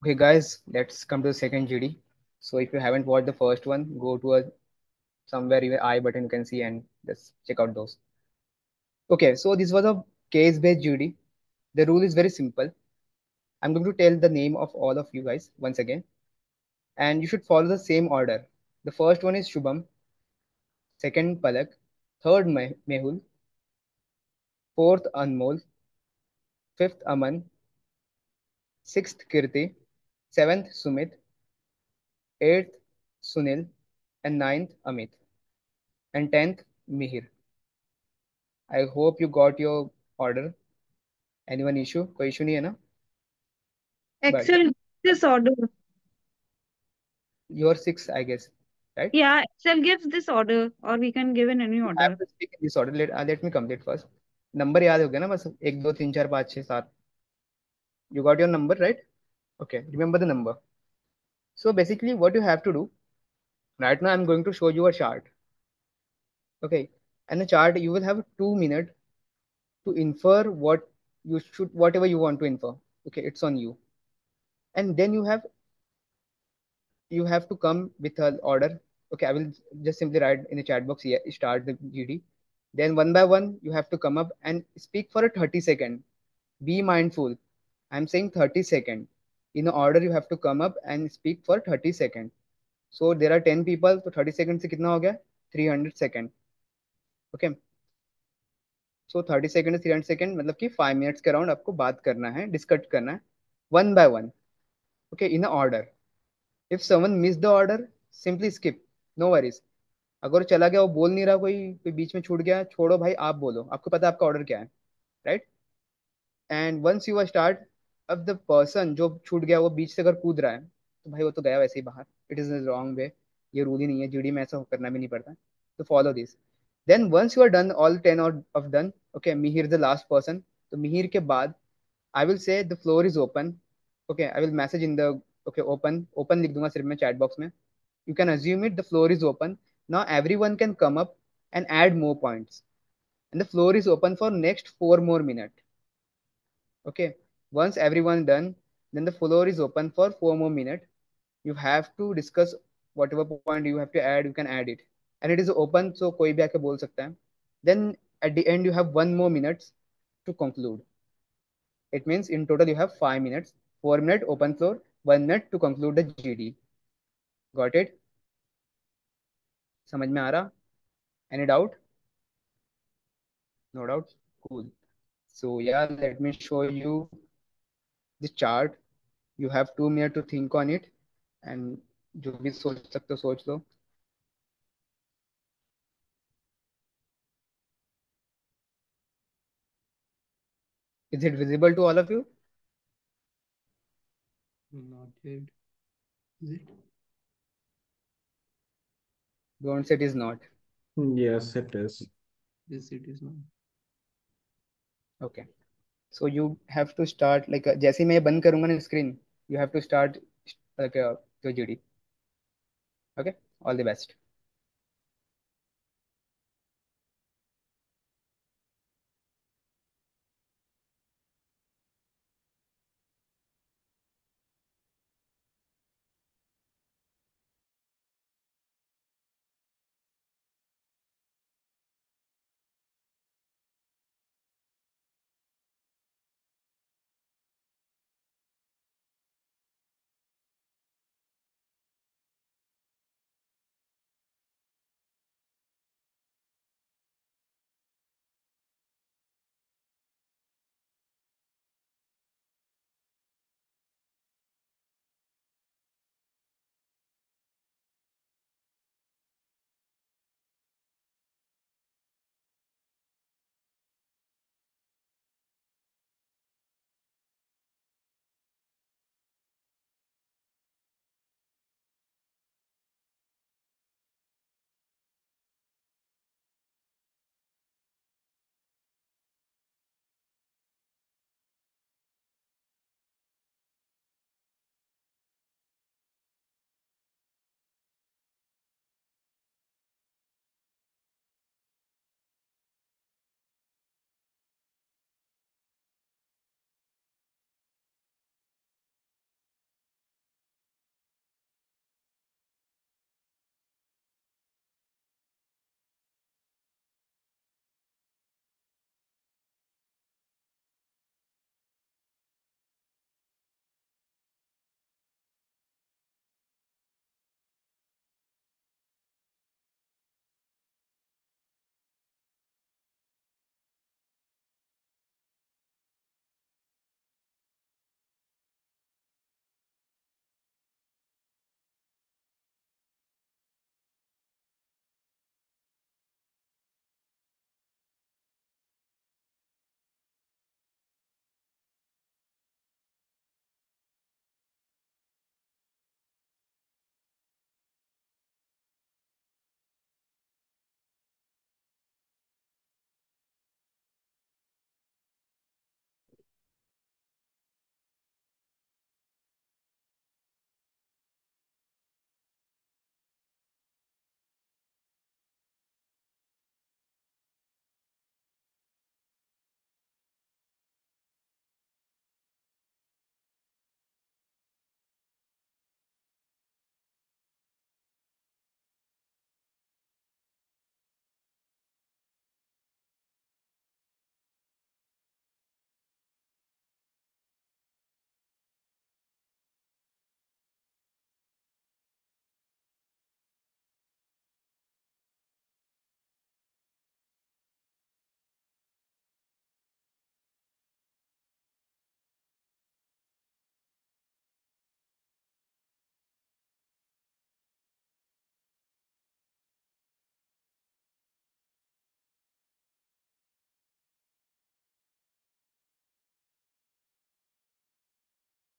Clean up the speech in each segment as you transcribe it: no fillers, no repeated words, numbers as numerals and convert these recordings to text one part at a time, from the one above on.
Okay, guys, let's come to the second GD. So if you haven't watched the first one, go to a somewhere your I button you can see and just check out those. Okay, so this was a case-based GD. The rule is very simple. I'm going to tell the name of all of you guys once again, and you should follow the same order. The first one is Shubham, second Palak, third Mehul, fourth Anmol, fifth Aman, sixth Kirti, seventh Sumit, eighth Sunil, and ninth Amit, and tenth Mihir. I hope you got your order. Anyone issue? कोई issue नहीं है ना? But Excel gives this order. you're six, I guess, right? Yeah, Excel gives this order, or we can give in any You have order. to speak in this order. Let me complete first. Number याद हो गया ना बस एक दो तीन चार पाँच छः सात. You got your number right? Okay, remember the number. So basically, what you have to do right now, I'm going to show you a chart. Okay, and the chart you will have 2 minutes to infer what you should, whatever you want to infer. Okay, it's on you. And then you have to come with an order. Okay, I will just simply write in the chat box here start the GD. Then one by one you have to come up and speak for a 30 second. Be mindful, I'm saying 30 second. In order you have to come up and speak for 30 second. So there are 10 people, so 30 seconds से कितना हो गया 300 second. Okay, so 30 second is 300 second मतलब कि 5 minutes के around आपको बात करना है डिस्कस करना है one by one. Okay, in a order. If someone miss the order, simply skip. No worries. अगर चला गया वो बोल नहीं रहा कोई कोई बीच में छूट गया छोड़ो भाई आप बोलो आपको पता है आपका ऑर्डर क्या है right. And once you are start. अब द पर्सन जो छूट गया वो बीच से अगर कूद रहा है तो भाई वो तो गया वैसे ही बाहर. It is wrong way. ये रूल ही नहीं है जीडी में ऐसा करना भी नहीं पड़ता. तो follow this. Then once you are done all 10 of done. Okay Mihir the last person. तो मिहिर के बाद I will say the floor is open. Okay I will message in the. Okay open open लिख दूंगा सिर्फ मैं चैट बॉक्स में. You can assume it the floor is open. Now everyone can come up and add more points. And the floor is open for next 4 more minutes. Okay. Once everyone done, then the floor is open for 4 more minutes. You have to discuss whatever point you have to add, you can add it. And it is open, so कोई भी आके बोल सकता है. Then at the end you have 1 more minutes to conclude. It means in total you have 5 minutes. 4 minute open floor, 1 minute to conclude the GD. Got it? समझ में आ रहा? Any doubt? No doubt. Cool. So yeah, let me show you the chart. You have 2 minutes to think on it, and जो भी सोच सकते हो सोच लो. Is it visible to all of you? Not yet. Is it? Don't say it is not. Yes, it is. Yes, it is not. Okay. So you have to start like जैसे ही मैं ये बंद करूंगा ना screen, you have to start like your GD. Okay. All the best.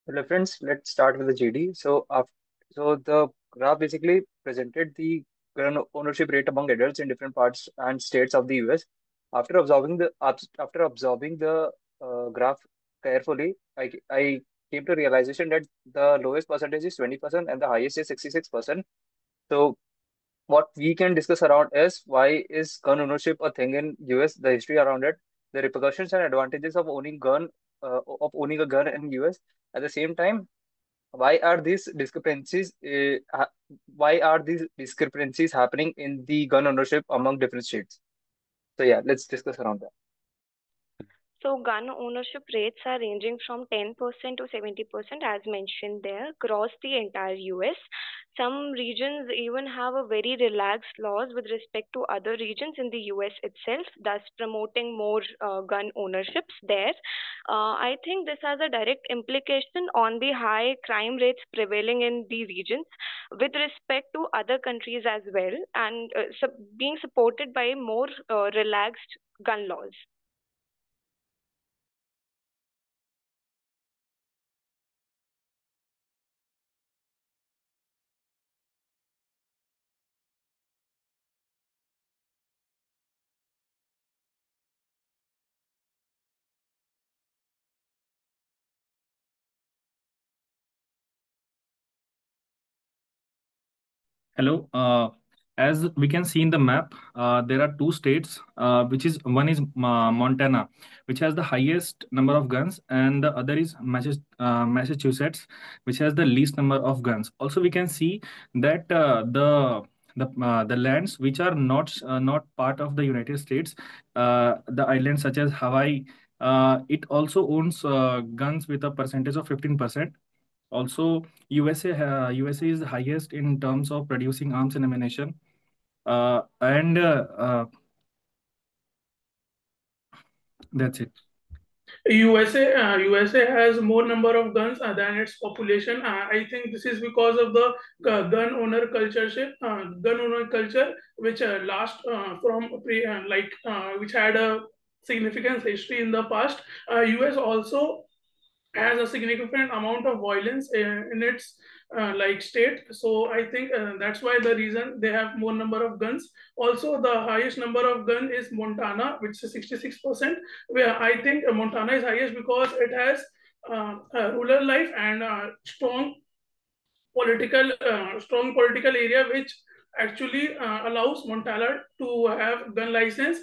Hello friends, let's start with the GD. So the graph basically presented the gun ownership rate among adults in different parts and states of the US. After observing the graph carefully, I came to realization that the lowest percentage is 20% and the highest is 66%. So what we can discuss around is why is gun ownership a thing in US, the history around it, the repercussions and advantages of owning a gun in US. At the same time, why are these discrepancies why are these discrepancies happening in the gun ownership among different states? So yeah, let's discuss around that. So gun ownership rates are ranging from 10% to 70%, as mentioned there, across the entire US. Some regions even have a very relaxed laws with respect to other regions in the US itself, thus promoting more gun ownerships there. I think this has a direct implication on the high crime rates prevailing in the regions with respect to other countries as well, and being supported by more relaxed gun laws. Hello. As we can see in the map, there are two states, which is one is Montana, which has the highest number of guns, and the other is Massachusetts, which has the least number of guns. Also, we can see that the lands which are not part of the United States, the islands such as Hawaii, it also owns guns with a percentage of 15%. Also, USA is the highest in terms of producing arms and ammunition. And That's it. USA has more number of guns than its population. I think this is because of the gun owner culture, which last from which had a significant history in the past. US also has a significant amount of violence in its state. So I think that's why the reason they have more number of guns. Also, the highest number of gun is Montana, which is 66%. Where I think Montana is highest because it has rural life and strong political area, which actually allows Montana to have gun license.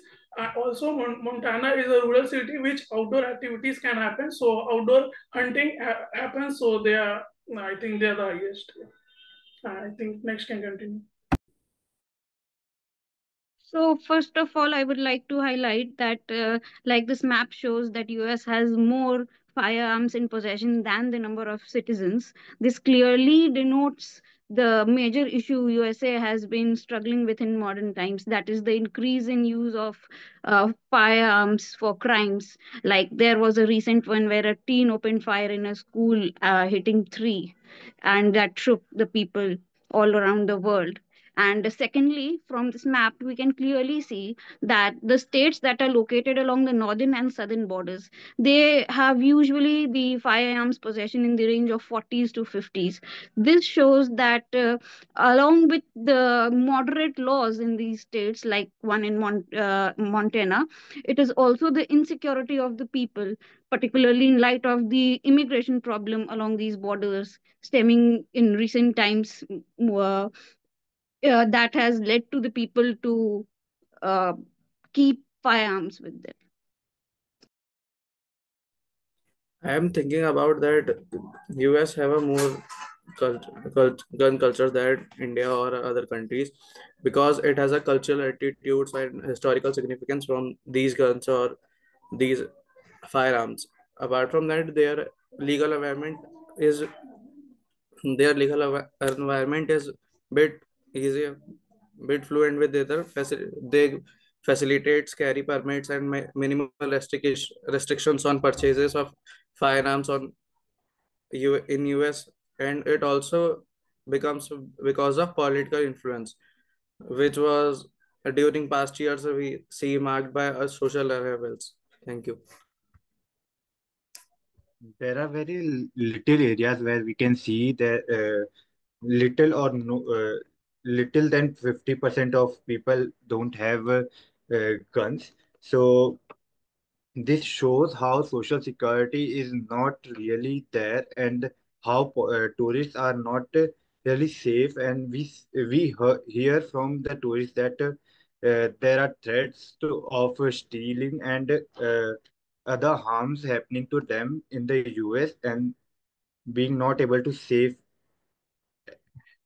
Also, Montana is a rural city which outdoor activities can happen. So outdoor hunting happens. So I think they are the highest. I think next can continue. So first of all, I would like to highlight that, like this map shows, that US has more firearms in possession than the number of citizens. This clearly denotes the major issue USA has been struggling with in modern times. That is the increase in use of firearms for crimes. Like there was a recent one where a teen opened fire in a school, hitting three, and that shook the people all around the world. And secondly, from this map, we can clearly see that the states that are located along the northern and southern borders, they have usually the firearms possession in the range of 40s to 50s. This shows that along with the moderate laws in these states, like one in Montana, it is also the insecurity of the people, particularly in light of the immigration problem along these borders, stemming in recent times, that has led to the people to uh, keep firearms with them. I am thinking about that US have a more gun culture than India or other countries because it has a cultural attitudes and historical significance from these guns or these firearms. Apart from that, legal environment is environment is bit easier, bit fluent with they facilitates carry permits and minimal restrictions on purchases of firearms in US, and it also becomes because of political influence, which was during past years we see marked by a social levels. Thank you. There are very little areas where we can see that little or no, little than 50% of people don't have guns. So this shows how social security is not really there, and how tourists are not really safe. And hear from the tourists that there are threats of stealing and other harms happening to them in the US, and being not able to save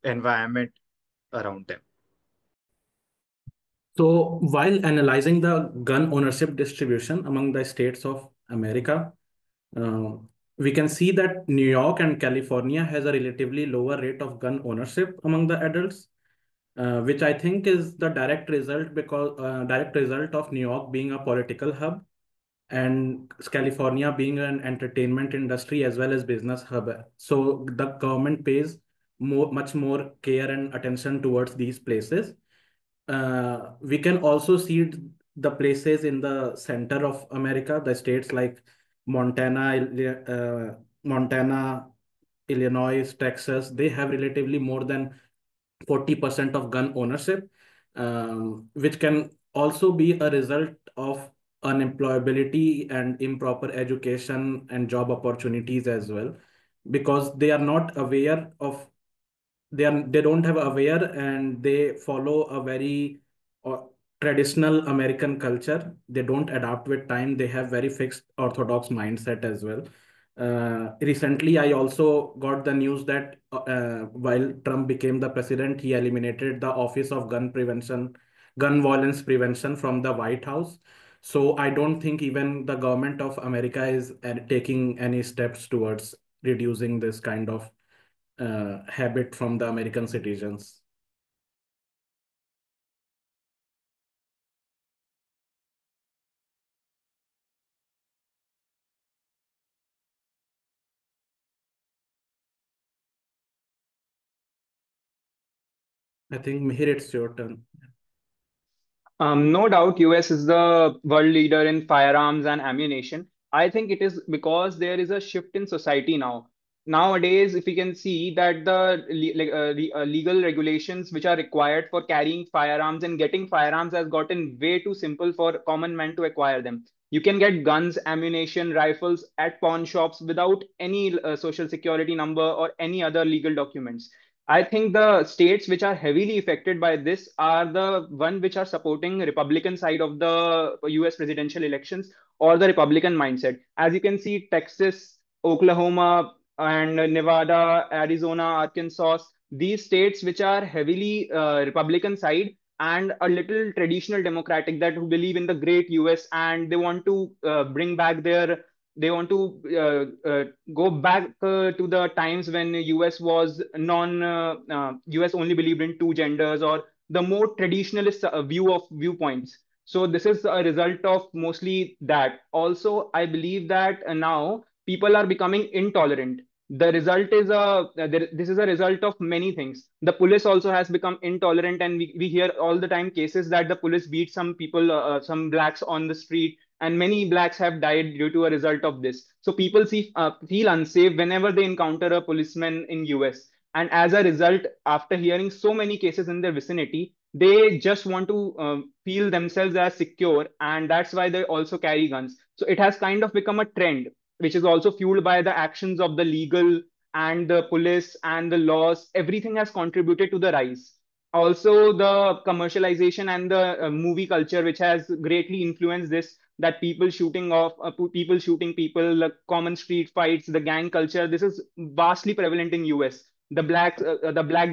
environment around them. So, while analyzing the gun ownership distribution among the states of America, uh, we can see that New York and California has a relatively lower rate of gun ownership among the adults, which I think is the direct result of New York being a political hub and California being an entertainment industry as well as business hub. So the government pays much more care and attention towards these places. We can also see the places in the center of America, the states like Montana, Illinois, Texas. They have relatively more than 40% of gun ownership, which can also be a result of unemployability and improper education and job opportunities as well, because they are not aware of they don't have aware, and they follow a very uh, traditional American culture. They don't adapt with time. They have very fixed orthodox mindset as well. Recently, I also got the news that while Trump became the president, he eliminated the Office of Gun Violence Prevention from the White House. So I don't think even the government of America is taking any steps towards reducing this kind of habit from the American citizens. I think Mihir, it's your turn. No doubt, US is the world leader in firearms and ammunition. I think it is because there is a shift in society now. Nowadays, if we can see that the legal regulations which are required for carrying firearms and getting firearms has gotten way too simple for common men to acquire them. You can get guns, ammunition, rifles at pawn shops without any social security number or any other legal documents. I think the states which are heavily affected by this are the one which are supporting Republican side of the US presidential elections or the Republican mindset. As you can see, Texas, Oklahoma, and Nevada, Arizona, Arkansas, these states which are heavily Republican side and a little traditional democratic, that who believe in the great US, and they want to bring back their they want to go back to the times when US was US only believed in two genders, or the more traditionalist viewpoints. So this is a result of mostly that. Also, I believe that now people are becoming intolerant. The result is this is a result of many things. The police also has become intolerant, and we hear all the time cases that the police beat some people, some blacks on the street, and many blacks have died due to a result of this. So people feel unsafe whenever they encounter a policeman in US. And as a result, after hearing so many cases in their vicinity, they just want to feel themselves as secure, and that's why they also carry guns. So it has kind of become a trend, which is also fueled by the actions of the legal and the police and the laws. Everything has contributed to the rise. Also, the commercialization and the movie culture, which has greatly influenced this, that people shooting people, the common street fights, the gang culture. This is vastly prevalent in US. The black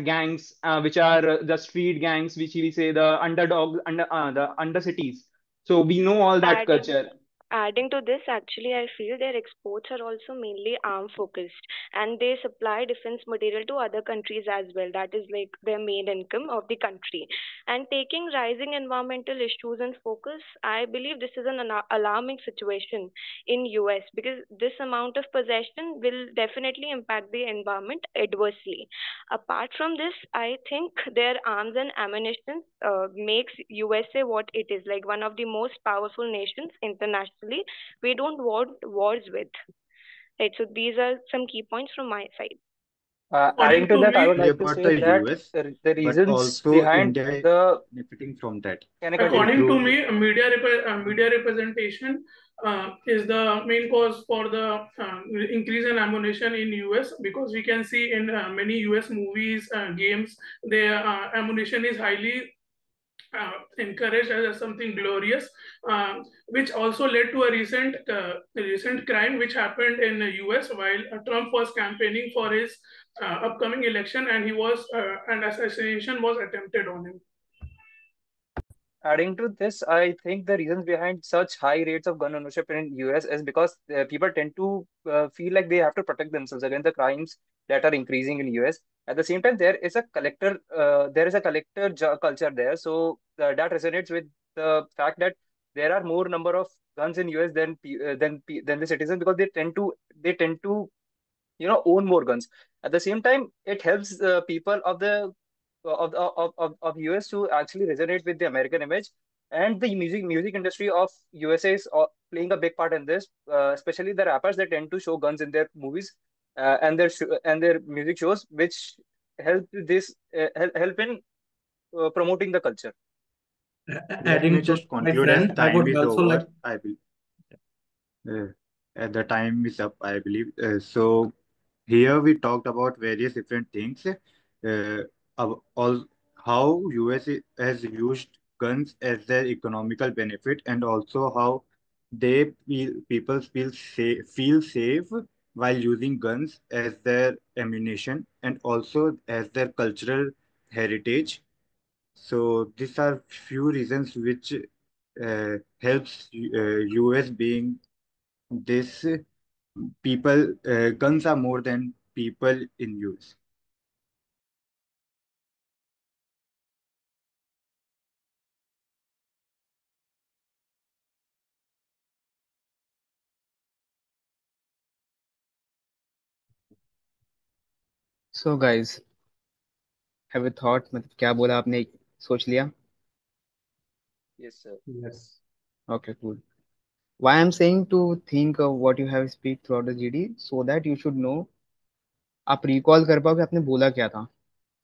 gangs, which are the street gangs, which we say the the under cities. So we know all that Adding culture. Adding to this, actually, I feel their exports are also mainly arm focused, and they supply defense material to other countries as well. That is like their main income of the country. And taking rising environmental issues in focus, I believe this is an alarming situation in US, because this amount of possession will definitely impact the environment adversely. Apart from this, I think their arms and ammunition makes USA what it is, like one of the most powerful nations internationally. We don't want wars with. Right. So these are some key points from my side. According Adding to to that, I would me, Only like to about say the that US, the but reasons also behind India the benefiting from that can I continue? according to through. me, media representation is the main cause for the increase in ammunition in US, because we can see in many US movies, games, the ammunition is highly encouraged as something glorious, which also led to a recent crime which happened in the US while Trump was campaigning for his upcoming election, and he was an assassination was attempted on him. Adding to this, I think the reasons behind such high rates of gun ownership in US is because people tend to feel like they have to protect themselves against the crimes that are increasing in US. At the same time, there is a culture there, so that resonates with the fact that there are more number of guns in US than the citizens, because they tend to own more guns. At the same time, it helps people of US to actually resonate with the American image, and the music industry of USA is playing a big part in this, especially the rappers that tend to show guns in their movies and their music shows, which help in promoting the culture. Let me Adding to just my conclude as friend, I time would is also like. over. I will. The time is up, I believe. So here we talked about various different things. All how US has used guns as their economical benefit, and also how people feel safe while using guns as their ammunition and also as their cultural heritage. So these are few reasons which helps US being this people. Guns are more than people in use. So guys, have a thought? मतलब क्या बोला आपने? सोच लिया? Yes, sir. Yes. Okay, cool. Why I'm saying to think of what you have speak throughout the GD, so that you should know, आप recall कर पाओ कि आपने बोला क्या था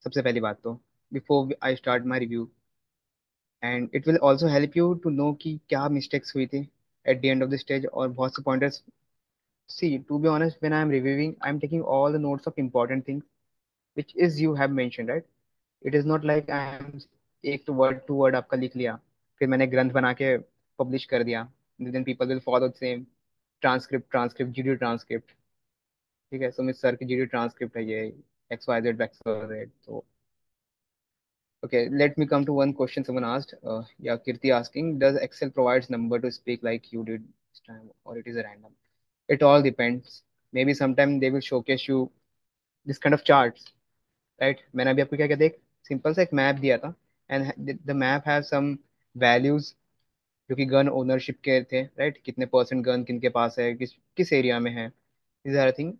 सबसे पहली बात तो, before I start my review, and it will also help you to know कि क्या मिस्टेक्स हुई थी at the end of the stage, और बहुत से pointers. See, to be honest, when I'm reviewing, I'm taking all the notes of important things which is you have mentioned, right? It is not like I am एक तो word to word आपका लिख लिया, फिर मैंने ग्रंथ बना के पब्लिश कर दिया, then people will follow the same transcript GD transcript. ठीक है, सुमित सर की जीडी ट्रांसक्रिप्ट है ये, X Y Z X Y Z. तो okay, let me come to one question someone asked. Yeah, Kirti asking, does Excel provides number to speak like you did this time, or it is a random? It all depends. Maybe sometime they will showcase you this kind of charts, right? मैंने अभी आपको क्या क्या देख simple सा एक map दिया था, and the map have some values जो कि गन ओनरशिप के थे, राइट? कितने परसेंट गन किनके पास है, किस किस एरिया में है. This are thing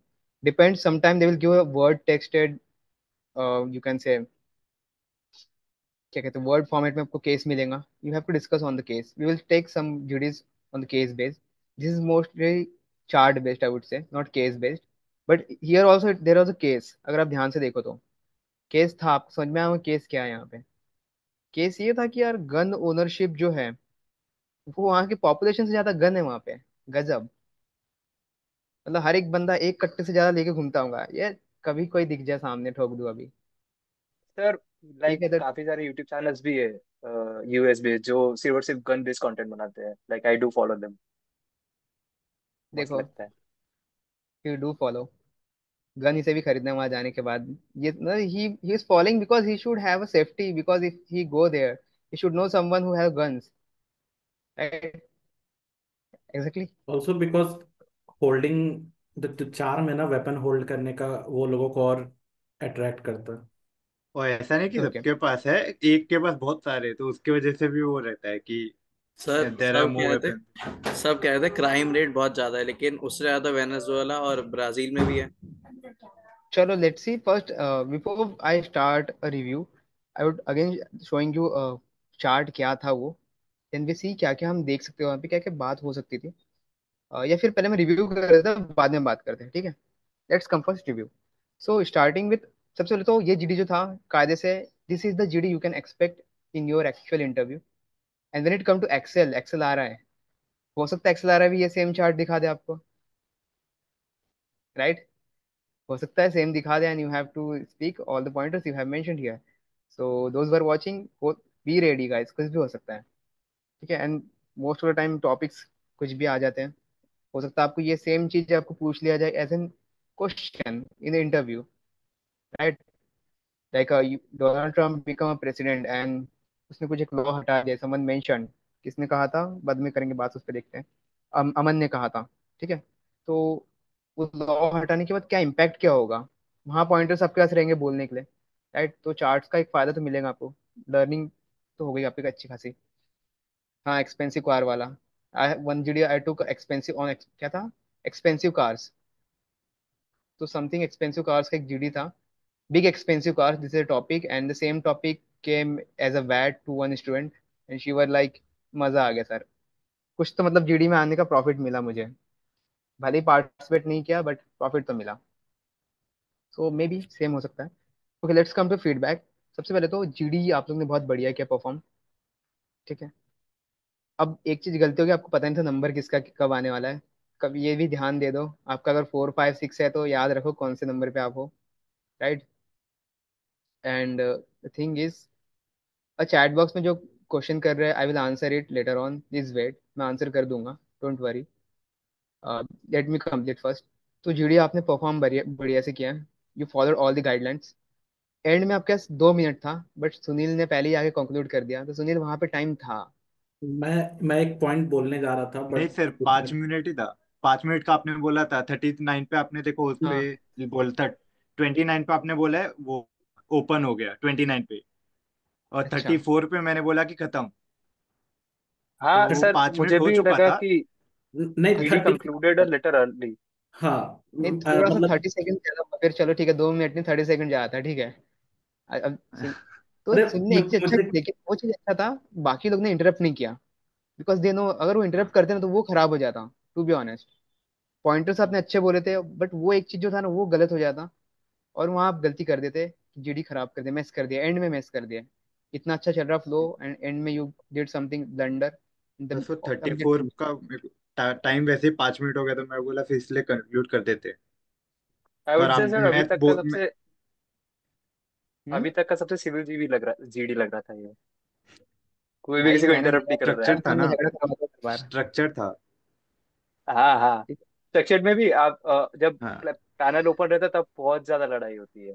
depend. Sometime they will give a word texted, you can say क्या कहते हैं, वर्ड फॉर्मेट में आपको केस मिलेगा. You have to discuss on the case. We will take some duties on the case based. This is mostly chart based, I would say, not case based. But here also there was a case. अगर आप ध्यान से देखो तो case था, आपको समझ में आया केस क्या है यहाँ पे? केस ये था कि यार गन ओनरशिप जो है वो वहाँ की पॉपुलेशन से ज्यादा गन है वहाँ पे. गजब. मतलब हर एक बंदा एक कट्टे से ज्यादा लेके घूमता होगा ये. कभी कोई दिख जाए सामने ठोक दूं अभी. सर, ठीक लाइक है तो काफी सारे यूट्यूब चैनल्स भी है यूएस बेस्ड जो सिर्फ गन बेस्ड कंटेंट बनाते हैं, like I do follow them. मस्त देखो, लगता है. You do follow. गन इसे भी खरीदना है वहां जाने के बाद. ये he is following because he should have a safety, because if he go there he should know someone who have guns, right? Exactly. Also because holding the charm है ना, वेपन होल्ड करने का, वो लोगों को और अट्रैक्ट करता है. और ऐसा नहीं कि ओके. सबके पास है, एक के पास बहुत सारे, तो उसकी वजह से भी वो रहता है कि sir there are more weapon. सब कह रहे थे क्राइम रेट बहुत ज्यादा है, लेकिन उससे ज्यादा वेनेजुएला और ब्राजील में भी है. चलो let's see first, before I start a review, I would again showing you chart क्या था वो. देन वी सी क्या क्या हम देख सकते हो वहाँ पे, क्या क्या बात हो सकती थी. या फिर पहले मैं रिव्यू कर देता हूँ, बाद में बात करते हैं, ठीक है? Let's come first review. So starting with, सबसे पहले तो ये जीडी जो था कायदे से, this is the GD you can expect in your actual interview. And when it come to excel, excel आ रहा है, हो सकता है एक्सेल आ रहा है भी ये सेम चार्ट दिखा दे आपको, राइट? हो सकता है सेम दिखा दे, and you have to speak all the pointers you have mentioned here. So those were watching, be ready guys, कुछ भी हो सकता है, ठीक है? And most of the time topics कुछ भी आ जाते हैं। हो सकता है आपको ये सेम चीज आपको पूछ लिया जाए as an question in interview, right? Like Donald Trump become a president and उसने कुछ एक लॉ हटा दिया, समवन मेंशन, किसने कहा था बाद में करेंगे बात, उस पर देखते हैं। अमन ने कहा था, ठीक है? तो उस लॉ हटाने के बाद क्या इम्पैक्ट क्या होगा, वहाँ पॉइंटर्स आपके पास रहेंगे बोलने के लिए, राइट? तो चार्ट्स का एक फायदा तो मिलेगा आपको, लर्निंग तो हो गई आपकी अच्छी खासी। हाँ, एक्सपेंसिव कार वाला, I one GD I took expensive on, क्या था, एक्सपेंसिव कार्स। तो समथिंग एक्सपेंसिव कार्स का एक जीडी था, big expensive cars, this is a topic, and the same topic came as a VAT to one student, and she were like, मजा आ गया sir, कुछ तो मतलब जीडी में आने का प्रॉफिट मिला मुझे, भले ही पार्टिसिपेट नहीं किया बट प्रॉफिट तो मिला। सो मे बी सेम हो सकता है। Okay, let's come to feedback. सबसे पहले तो जीडी आप लोग ने बहुत बढ़िया किया परफॉर्म, ठीक है? अब एक चीज गलती होगी, आपको पता नहीं था नंबर किसका कब आने वाला है। कब ये भी ध्यान दे दो, आपका अगर 4 5 6 है तो याद रखो कौन से नंबर पे आप हो, right? And the thing is, chat box में जो क्वेश्चन कर रहे हैं, I will answer it later on, please wait, मैं आंसर कर दूंगा, don't worry. Let me complete first. तो जीडी आपने परफॉर्म बढ़िया बढ़िया से किया है, you followed all the guidelines. End में आपके पास 2 मिनट था, बट सुनील ने पहले ही आगे कंक्लूड कर दिया, तो सुनील वहां पे टाइम था। मैं एक पॉइंट बोलने जा रहा था नहीं बट सर, 5 मिनट ही था। 5 मिनट का आपने बोला था, 39 पे आपने देखो उस हाँ, पे बोलता, 29 पे आपने बोला है वो ओपन हो गया 29 पे, और अच्छा, 34 पे मैंने बोला कि खत्म। तो हाँ वो नहीं सर, 5 मिनट मुझे हो भी चुका लगा था। कि नहीं GD 30। Concluded a little early. हाँ नहीं, थोड़ा सा मतलब 30 सेकंड ज्यादा हुआ, फिर चलो ठीक है, 2 मिनट नहीं 30 सेकंड ज्यादा था, ठीक है? अब तो अरे सुनने एक चीज अच्छा, मुझे लेकिन वो चीज अच्छा था, बाकी लोग ने इंटरप्ट नहीं किया, बिकॉज दे नो अगर वो इंटरप्ट करते ना तो वो खराब हो जाता, टू बी ऑनेस्ट। पॉइंटर्स आपने अच्छे बोले थे, बट वो एक चीज जो था ना वो गलत हो जाता, और वहां आप गलती कर देते, जीडी खराब कर दिया, मैस कर दिया, एंड में मैस कर दिया। इतना अच्छा चल रहा फ्लो, एंड एंड में यू डिड समथिंग ब्लंडर। बस वो 34 का टाइम वैसे ही 5 मिनट हो गया, तो मैं बोला फिर इसलिए कंक्लूड कर देते। आई पर वुड से सर, हम्म। अभी तक का सबसे सिविल जीडी लग रहा था ये। कोई भी भाई किसी को मैंने इंटरप्ट लिया नहीं तो कर रहा है। स्ट्रक्चर था में ना, झगड़ा करवा दो हर बार। स्ट्रक्चर था। हाँ हाँ। ठीक है? स्ट्रक्चर में भी आप जब हाँ पैनल ओपन रहता है तब बहुत ज्यादा लड़ाई होती है।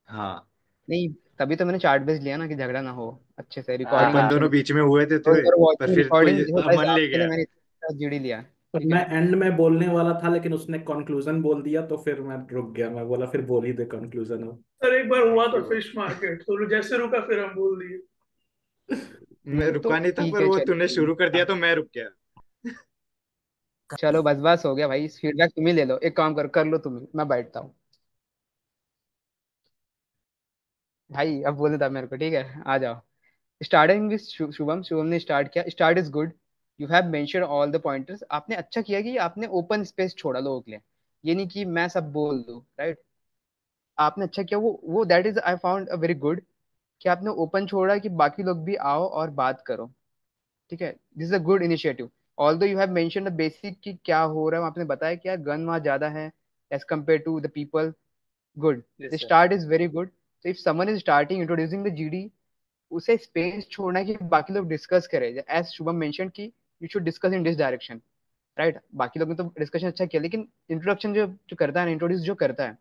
हाँ। नहीं, तभी तो मैंने चार्ट बेस लिया ना, कि झगड़ा ना हो, अच्छे से रिकॉर्डिंग अपन हाँ अच्छे दोनों से। बीच में हुए थे, तो अगर पर वॉचिंग फिर रिकॉर्डिंग कोई देखो गाइस, अमन ले आपके लिए गया। मैंने इतना जीडी लिया, और ठीक मैं है? एंड में बोलने वाला था लेकिन उसने कंक्लूजन बोल दिया तो फिर मैं रुक गया। मैं बोला फिर बोल ही दे कंक्लूजन अब। सर एक बार हुआ थैंक तो यू। फिश मार्केट, तो जैसे रुका फिर हम बोल दिए। मैं तो रुका नहीं था, ठीक पर है, वो तूने चलिए। शुरू कर दिया तो मैं रुक गया। चलो बस बस हो गया भाई, फीडबैक तुम ही ले लो, एक काम कर लो तुम ही, मैं बैठता हूँ। भाई अब बोलने था मेरे को, ठीक है? आ जाओ। स्टार्टिंग विद शुभम, शुभम ने स्टार्ट किया, start is good, you have mention all the pointers. आपने अच्छा किया कि आपने ओपन स्पेस छोड़ा लोगों के लिए, ये नहीं कि मैं सब बोल दूं, राइट? आपने अच्छा किया, वो that is I found a very good, कि आपने ओपन छोड़ा कि बाकी लोग भी आओ और बात करो, ठीक है? This is a good initiative. Although you have mention the basic कि क्या हो रहा है, आपने बताया कि यार गन वहाँ ज्यादा है as compare to the people, good, the yes sir. Start is very good. So if someone is starting introducing the GD, उसे स्पेस छोड़ना है कि बाकी लोग डिस्कस करें, एज शुभम मेंशन कि you should discuss in this direction, right? बाकी लोग ने तो डिस्कशन अच्छा किया, लेकिन इंट्रोडक्शन जो जो करता है ना, इंट्रोड्यूस जो करता है,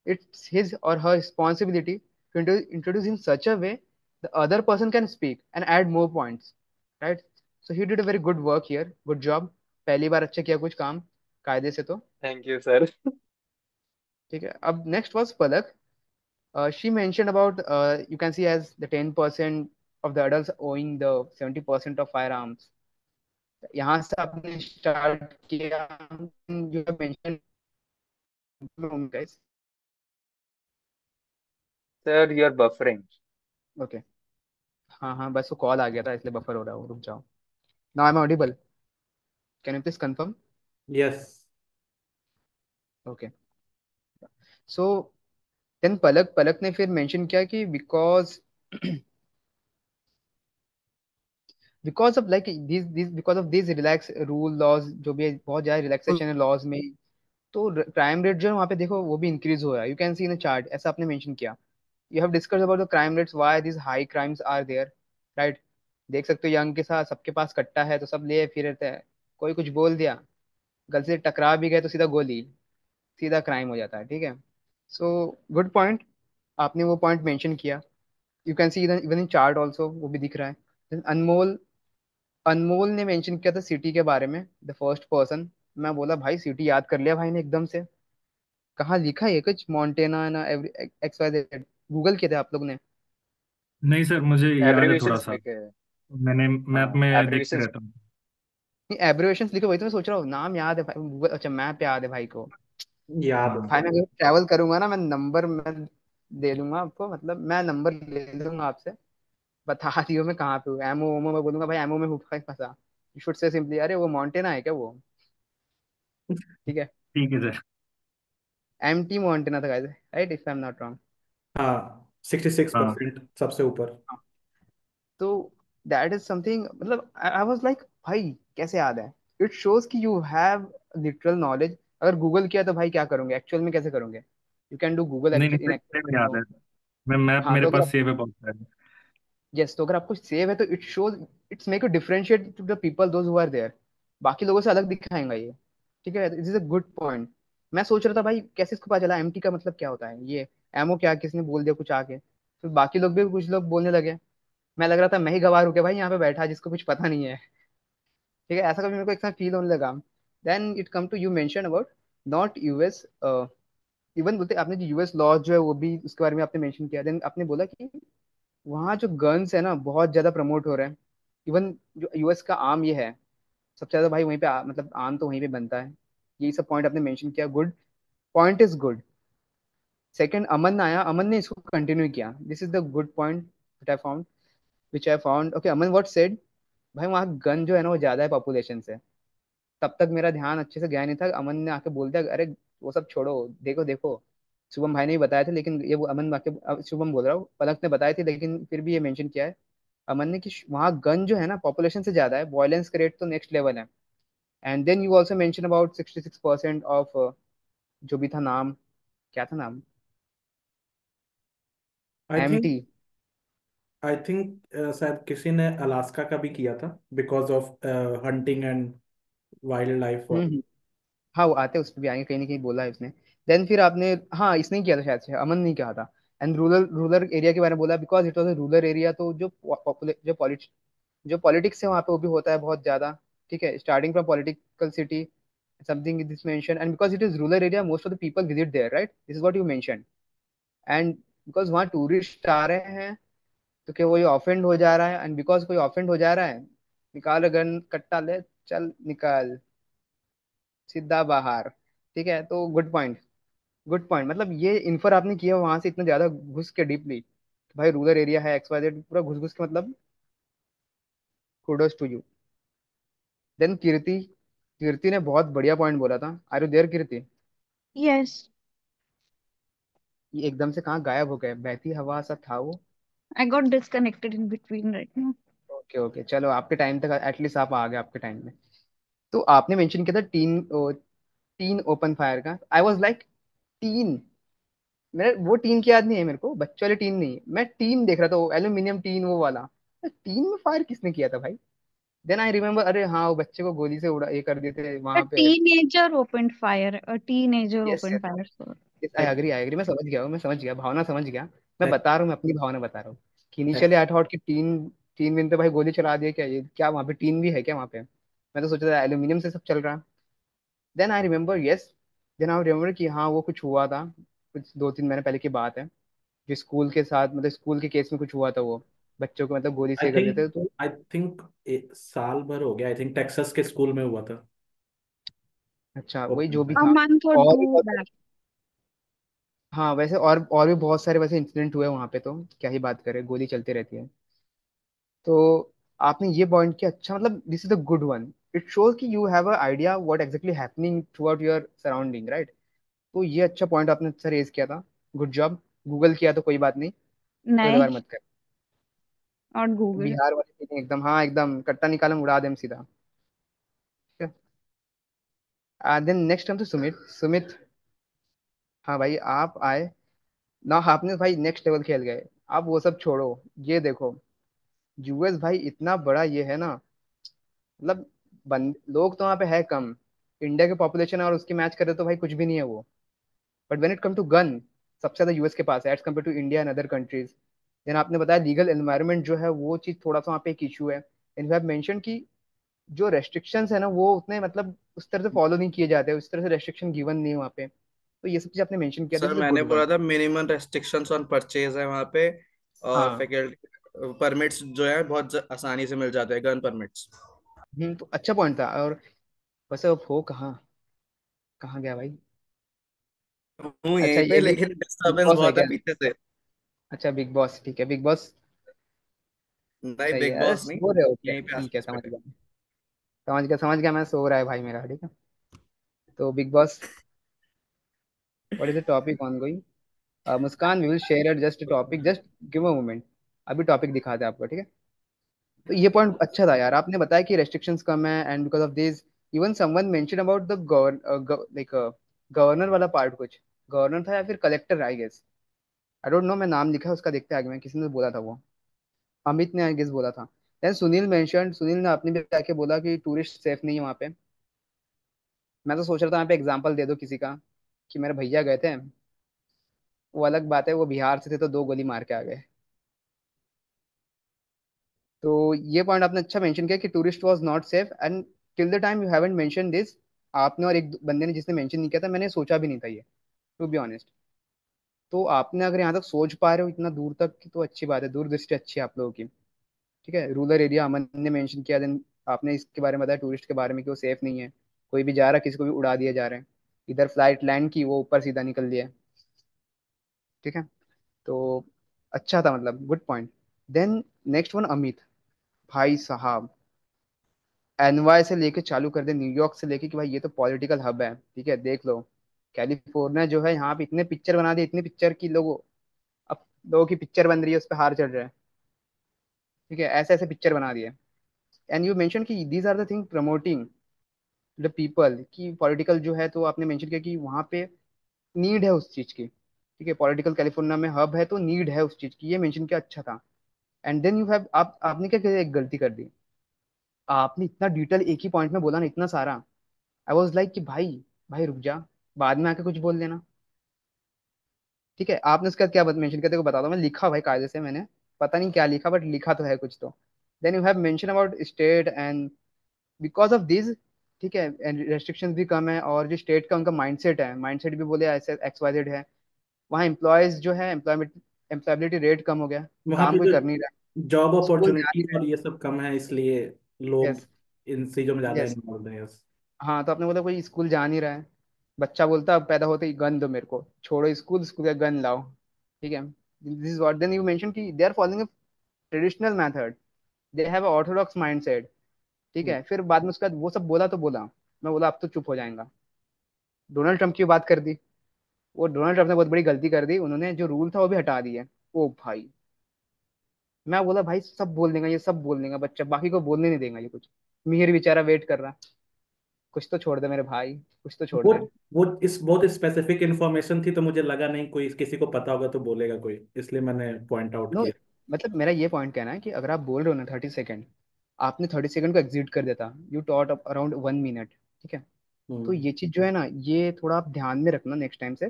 it's his or her responsibility to introduce in such a way the other person can speak and add more points, right? So he did a very good work here, good job, पहली बार अच्छा किया कुछ काम कायदे से तो, thank you sir. ठीक है? अब next was Palak, she mentioned about, you can see as the 10% of the adults owing the 70% of firearms, यहाँ से आपने स्टार्ट किया, you have mentioned, guys, sir you are buffering. okay, हाँ हाँ, बस वो कॉल आ गया था इसलिए बफर हो रहा है, रुक जाओ। Now I am audible, can you please confirm? Yes. Okay, so then Palak Palak ने फिर मेंशन किया कि because because of like this because of this relax rule laws, जो भी है, बहुत ज्यादा रिलैक्सेशन है लॉज में, तो क्राइम रेट जो है वहाँ पे देखो वो भी इंक्रीज हो रहा है। You can see in chart, ऐसा आपने मेंशन किया। You have discuss about the crime rates, why this high crimes are there, right. देख सकते हो यंग के साथ सबके पास कट्टा है तो सब लिए फिर रहते हैं, कोई कुछ बोल दिया, गलती से टकरा भी गए तो सीधा गोली, सीधा क्राइम हो जाता है, ठीक है। सो गुड पॉइंट, आपने वो पॉइंट मेंशन किया। You can see even in chart also, वो भी दिख रहा है। Then अनमोल, अनमोल ने मेंशन किया था सिटी के बारे में, द फर्स्ट पर्सन। मैं बोला भाई सिटी याद कर लिया भाई ने एकदम से, कहाँ लिखा है ये कुछ मोंटेना ना every X Y Z, Google किए थे आप लोग ने? नहीं सर, मुझे याद है थोड़ा एब्रिविएशंस सा, लिखे हैं। मैंने मैप हाँ, में देखते एब्रिविएशंस। रहता हूँ। नहीं एब्रिविएशंस लिखे, वही तो मैं सोच रहा हूँ, नाम याद है भाई गूगल, अच्छा मैप याद है भाई को। याद है हाँ भाई सर। मैं अगर ट्रैवल करूंगा ना, मैं नंबर मैं दे दूंगा आपको, मतलब मैं नंबर ले लूंगा आपसे, बता दियो मैं कहाँ पे हूँ। एमओ ओमो मैं बोलूंगा भाई एमओ में हूँ भाई फंसा, यू शुड से सिंपली अरे वो मोंटेना है क्या वो, ठीक है। ठीक है सर। एम टी मोंटेना था guys, right, if I am not wrong. हाँ, 66% सबसे ऊपर। तो दैट इज समथिंग, मतलब आई वाज लाइक भाई कैसे याद है। इट शोज कि यू हैव लिटरल नॉलेज। अगर गूगल किया तो भाई क्या करोगे एक्चुअल में, कैसे करोगे? यू कैन डू गूगल नहीं नहीं इन सर, मुझे भी याद एक्चुअल। है। मैं मैप हाँ मेरे तो अगर पास सेव है बहुत सारे। यस, तो अगर आपको सेव है तो it shows, it's make you differentiate to the people those who are there, बाकी लोगों से अलग दिखाएंगा ये, ठीक है। This is a good point. मैं सोच रहा था भाई कैसे इसको पता चला एमटी का मतलब क्या होता है, ये एमओ क्या, किसने बोल दिया कुछ आके, फिर बाकी लोग भी कुछ लोग बोलने लगे। मैं लग रहा था मैं ही गवार हूँ क्या भाई यहाँ पे बैठा जिसको कुछ पता नहीं है, ठीक है। ऐसा कभी मेरे को एक साथ फील होने लगा। Then it come to you mention about not US, even बोलते आपने जो यूएस लॉ जो है वो भी उसके बारे में आपने मेंशन किया। देन आपने बोला कि वहाँ जो गन्स है ना बहुत ज्यादा प्रमोट हो रहे हैं। इवन जो यूएस का आम ये है, सबसे ज्यादा भाई वहीं पे मतलब आम तो वहीं पे बनता है। यही सब पॉइंट आपने मेंशन किया, good point is good. Second Aman आया, अमन ने इसको कंटिन्यू किया, this is the good point which I found, which I found. Okay Aman what said, भाई वहाँ गन जो है ना वो ज्यादा है पॉपुलेशन से। तब तक मेरा ध्यान अच्छे से गया नहीं था, अमन ने आके बोल दिया अरे वो सब छोड़ो, देखो देखो, शुभम भाई ने भी बताया था, लेकिन ये वो अमन आके, शुभम बोल रहा हूँ, पलक ने बताया थी, लेकिन फिर भी ये मेंशन किया है अमन ने कि वहाँ गन जो है ना पॉपुलेशन से ज्यादा है, वायलेंस का रेट तो नेक्स्ट लेवल है। And then you also mention about 66% of, जो भी था नाम, क्या था नाम, I am think T. I think शायद किसी ने अलास्का का भी किया था, because of hunting and wild life. Hmm, हाँ वो आते हैं, उस पर भी आएंगे, कहीं ना कहीं बोला है उसने। देन फिर आपने, हाँ इसने किया था शायद से, अमन नहीं कहा था। एंड रूरल रूरल एरिया के बारे में बोला, because it was a rural area, तो जो जो पॉलिटिक्स है वहाँ पे वो भी होता है बहुत ज्यादा, ठीक है, starting from political city, something this mention. And because it is rural area most of the people visit there, right, this is what you mention. And because वहाँ टूरिस्ट आ रहे हैं तो क्या कोई ऑफेंड हो जा रहा है, एंड बिकॉज कोई ऑफेंड हो जा रहा है, निकाल गन कट्टा ले, चल निकाल, सीधा बाहर, ठीक है। तो गुड पॉइंट, गुड पॉइंट, मतलब ये इन्फर आपने किया वहां से इतना ज्यादा घुस के डीपली, भाई रूरल एरिया है एक्स वाई जेड पूरा घुस घुस के, मतलब kudos to you. Then Kirti, Kirti ने बहुत बढ़िया पॉइंट बोला था, are you there Kirti? Yes, ये एकदम से कहाँ गायब हो गए, बहती हवा सा था वो। I got disconnected in between right now. Okay okay, चलो आपके टाइम तक एटलीस्ट आप आ गए आपके टाइम में। तो आपने मेंशन किया था टीन, टीन ओपन फायर का, आई वाज लाइक टीन, मेरे वो टीन की याद नहीं है मेरे को, बच्चों वाले टीन नहीं, मैं टीन देख रहा था, वो एल्यूमिनियम टीन वो वाला, टीन में फायर किसने किया था भाई? देन आई रिमेम्बर, अरे हाँ वो बच्चे को गोली से उड़ा ये कर देते थे A वहां पे। teenager opened fire. A teenager yes opened yes fire. So, I agree, मैं समझ गया, मैं समझ गया, भावना समझ गया। मैं एक्ट, बता रहा हूँ, मैं अपनी भावना बता रहा हूँ कि इनिशियली एक्ट, आई थॉट कि टीन, टीन विन पे भाई गोली चला दिया क्या, ये क्या वहाँ पे टीन भी है क्या वहाँ पे? मैं तो सोचा था एल्यूमिनियम से सब चल रहा। Then I remember, yes, then I remember कि हाँ वो कुछ हुआ था, कुछ 2-3 महीने पहले की बात है, जो स्कूल के साथ, मतलब स्कूल के केस में कुछ हुआ था, वो बच्चों को मतलब गोली आई से कर थिंक देते तो। आई थिंक साल भर हो गया, आई थिंक टेक्सास के स्कूल में हुआ था। अच्छा वही ओपन जो भी a था। month or और भी two बहुत back. हाँ वैसे और भी बहुत सारे वैसे इंसिडेंट हुए वहाँ पे, तो क्या ही बात करें, गोली चलती रहती है। तो आपने ये पॉइंट किया, अच्छा मतलब this is a good one. It shows कि you have a idea what exactly happening throughout your surrounding, right? तो ये अच्छा पॉइंट आपने अच्छा रेज किया था, गुड जॉब। गूगल किया तो कोई बात नहीं, अगली बार नहीं, मत कर। और गूगल। बिहार वाली चीजें एकदम, हाँ एकदम कट्टा निकालम उड़ा देम सीधा। देन नेक्स्ट टाइम तो सुमित। सुमित, हाँ भाई आप आए ना, आपने भाई नेक्स्ट लेवल खेल गए। आप वो सब छोड़ो, ये देखो यूएस भाई इतना बड़ा ये है ना, मतलब लोग तो वहाँ पे है कम, इंडिया की पॉपुलेशन और उसकी मैच करे तो भाई कुछ भी नहीं है वो। But when it come to gun, सबसे ज्यादा यूएस के पास है as compare to India and other countries. देन आपने बताया लीगल एनवायरनमेंट जो है वो चीज थोड़ा सा वहाँ पे एक इशू है। एंड यू हैव मेंशन कि जो रेस्ट्रिक्शंस है ना वो उतने मतलब उस तरह से फॉलो नहीं किए जाते, उस तरह से रेस्ट्रिक्शन गिवन नहीं है वहाँ पे। तो ये सब चीज आपने मेंशन किया, दिस सर इज अ मैंने गुड बोला वन। था मिनिमम रेस्ट्रिक्शंस ऑन परचेज है वहाँ पे, और हाँ। फैकल्टी परमिट्स जो है बहुत आसानी से मिल जाते हैं, गन परमिट्स। तो अच्छा पॉइंट था। और वैसे अब हो कहाँ, कहाँ गया भाई? हूँ अच्छा यहीं पे, ये भी लेकिन बिग डिस्टरबेंस बॉस है बहुत है क्या? पीछे से। अच्छा बिग बॉस, ठीक है बिग बॉस। नहीं, सही है, बिग अरे बॉस नहीं, सो रहे हो क्या? यहीं पे ठीक है आसपास समझ बैठे। गया, समझ गया समझ गया मैं, सो रहा है भाई मेरा, ठीक है। तो big boss, what is the topic on going? Muskan, we will share just topic, just give a moment. अभी टॉपिक दिखाते हैं आपको, ठीक है। तो ये पॉइंट अच्छा था यार, आपने बताया कि रेस्ट्रिक्शंस कम है and because of this even someone mention about the like governor वाला पार्ट, कुछ गवर्नर था या फिर collector I guess, I don't know, मैं नाम लिखा है उसका, देखते हैं आगे में, किसी ने बोला था वो, अमित ने आई गेस बोला था। देन सुनील मेंशन, सुनील ने अपने भी आके बोला कि टूरिस्ट सेफ नहीं है वहाँ पे। मैं तो सोच रहा था यहाँ पे एग्जांपल दे दो किसी का, कि मेरे भैया गए थे, वो अलग बात है, वो बिहार से थे तो दो गोली मार के आ गए। तो ये पॉइंट आपने अच्छा मेंशन किया कि tourist was not safe, and till the time you haven't mention this, आपने और एक बंदे ने जिसने मेंशन नहीं किया था, मैंने सोचा भी नहीं था ये, टू बी ऑनेस्ट। तो आपने अगर यहाँ तक सोच पा रहे हो इतना दूर तक की, तो अच्छी बात है, दूरदृष्टि अच्छी है आप लोगों की। ठीक है, रूरल एरिया अमन ने मेंशन किया, देन आपने इसके बारे में बताया टूरिस्ट के बारे में कि वो सेफ नहीं है, कोई भी जा रहा है किसी को भी उड़ा दिए जा रहे हैं। इधर फ्लाइट लैंड की, वो ऊपर सीधा निकल दिया। ठीक है, तो अच्छा था, मतलब good point. Then next one Amit, भाई साहब एनवाई से लेके चालू कर दे, न्यूयॉर्क से लेके कि भाई ये तो पॉलिटिकल हब है, ठीक है देख लो। कैलिफोर्निया जो है यहाँ पे इतने पिक्चर बना दिए, इतने पिक्चर की लोगों, अब लोगों की पिक्चर बन रही है, उस पर हार चढ़ रहा है। ठीक है, ऐसे ऐसे पिक्चर बना दिए। एंड यू मेंशन कि these are the thing promoting the people, की पॉलिटिकल जो है, तो आपने मेंशन किया कि वहाँ पे नीड है उस चीज की। ठीक है, पॉलिटिकल कैलिफोर्निया में हब है तो नीड है उस चीज की, ये मेंशन किया, अच्छा था। एंड देन यू हैव, आप आपने क्या किया, एक गलती कर दी, आपने इतना डिटेल एक ही पॉइंट में बोला ना, इतना सारा। आई वॉज लाइक कि भाई, भाई रुक जा, बाद में आके कुछ बोल देना। ठीक है, आपने उसका क्या मेंशन किया, देखो बता दो, मैं लिखा भाई कायदे से मैंने, पता नहीं क्या लिखा बट लिखा तो है कुछ तो। Then you have mention about state and because of this, ठीक है, एंड रेस्ट्रिक्शंस भी कम है, और जो स्टेट का उनका माइंडसेट है, माइंडसेट भी बोले ऐसे एक्स वाई जेड है, वहाँ एम्प्लॉयज जो है, एम्प्लॉयमेंट एम्प्लॉयबिलिटी रेट कम हो गया, वहाँ काम पे कोई जो कर नहीं रहा, जॉब स्कूल जा नहीं अपॉर्चुनिटीज और ये सब कम है, इसलिए रहे। लोग यस, इन चीजों में ज्यादा यस। इन्वॉल्व हैं। यस। हाँ, तो आपने बोला कोई स्कूल जा नहीं रहा है, बच्चा बोलता अब पैदा होते ही गन दो मेरे को, छोड़ो स्कूल, स्कूल का गन लाओ। ठीक है, this is what, then you mention कि they are following a traditional method, they have orthodox mindset. ठीक है, फिर बाद में उसका वो सब बोला तो बोला, मैं बोला अब तो चुप हो जाएगा। डोनाल्ड ट्रंप की बात कर दी, वो डोनाल्ड ट्रंप ने बहुत बड़ी गलती कर दी, उन्होंने जो रूल था वो भी हटा दिए। ओ भाई, मैं बोला भाई सब बोल देगा ये, सब बोल देगा बच्चा, बाकी को बोलने नहीं देगा ये कुछ। मिहिर बेचारा वेट कर रहा, कुछ तो छोड़ दे मेरे भाई, कुछ तो छोड़ वो दे। वो इस बहुत स्पेसिफिक इंफॉर्मेशन थी, तो मुझे लगा नहीं कोई किसी को पता होगा तो बोलेगा कोई, इसलिए मैंने पॉइंट आउट नो, किया। मतलब मेरा ये पॉइंट कहना है कि अगर आप बोल रहे हो ना 30 सेकेंड, आपने 30 सेकेंड को एग्जीट कर देता, यू टॉट अराउंड 1 मिनट। ठीक है, तो हम्म। ये चीज जो है ना, ये थोड़ा आप ध्यान में रखना नेक्स्ट टाइम से,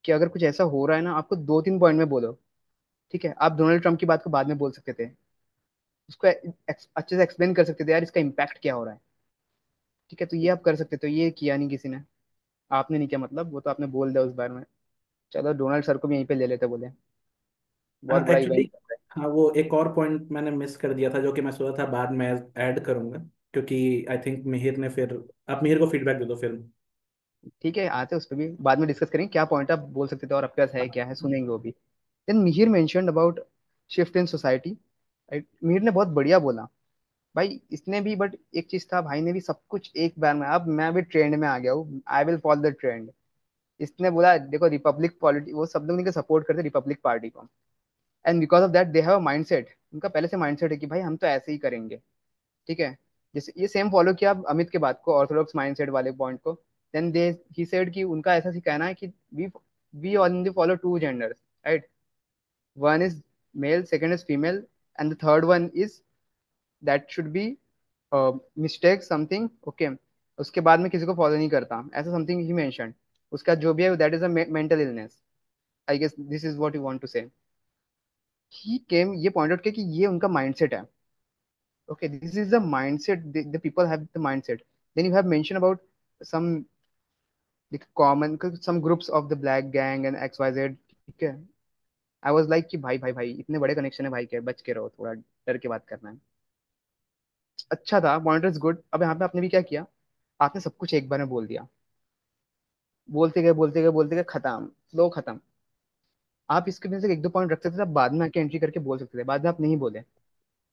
कि अगर कुछ ऐसा हो रहा है ना, आपको 2-3 पॉइंट में बोलो। ठीक है, आप डोनाल्ड ट्रंप की बात को बाद में बोल सकते थे, उसको अच्छे से एक्सप्लेन कर सकते थे यार, इसका इम्पैक्ट क्या हो रहा है। ठीक है, तो ये आप कर सकते थे, ये किया नहीं किसी ने, आपने नहीं किया, मतलब वो तो आपने बोल दिया उस बार में। चलो डोनाल्ड सर को भी यहीं पे ले लेते, बोले बहुत बड़ा एक्चुअली, इवेंट कर रहे हाँ वो एक और पॉइंट मैंने मिस कर दिया था, जो कि मैं सोचा था बाद में ऐड करूंगा, क्योंकि आई थिंक मिहिर ने फिर, आप मिहिर को फीडबैक दे दो फिर। हैं। ठीक है, आते हैं उस पर भी, बाद में डिस्कस करेंगे क्या पॉइंट आप बोल सकते थे और आपके पास है क्या है, सुनेंगे वो भी। Then Mihir mentioned about shift in society, right? Mihir ने बहुत बढ़िया बोला भाई इसने भी, बट एक चीज था, भाई ने भी सब कुछ एक बार में, अब मैं भी ट्रेंड में आ गया हूँ, I will follow the trend. इसने बोला देखो रिपब्लिक पॉलिटी, वो सब लोग सपोर्ट करते रिपब्लिक पार्टी को, and because of that they have a mindset, उनका पहले से माइंडसेट है कि भाई हम तो ऐसे ही करेंगे, ठीक है। जैसे ये सेम फॉलो किया अब अमित के बात को, ऑर्थोडॉक्स माइंडसेट वाले पॉइंट को। देन दे ही सेड कि उनका ऐसा ही कहना है कि we only follow two genders, right. One is male, second is female, and the third one is that should be mistake something, okay. उसके बाद में किसी को फॉलो नहीं करता, ऐसा समथिंग ही मेंशन। उसका जो भी है that is a mental illness, I guess this is what you want to say. He केम ये पॉइंट आउट किया कि ये उनका माइंडसेट है, okay, this is the mindset, the people have the mindset. Then you have mentioned about some like common some groups of the black gang and xyz, ठीक है। I was like कि भाई इतने बड़े कनेक्शन है भाई के, बच के रहो, थोड़ा डर के बात करना है। अच्छा था, पॉइंट इज गुड। अब यहाँ पे आपने भी क्या किया, आपने सब कुछ एक बार में बोल दिया, बोलते गए खत्म, फ्लो खत्म। आप इसके वजह से एक दो पॉइंट रख सकते थे, आप बाद में आके एंट्री करके बोल सकते थे, बाद में आप नहीं बोले।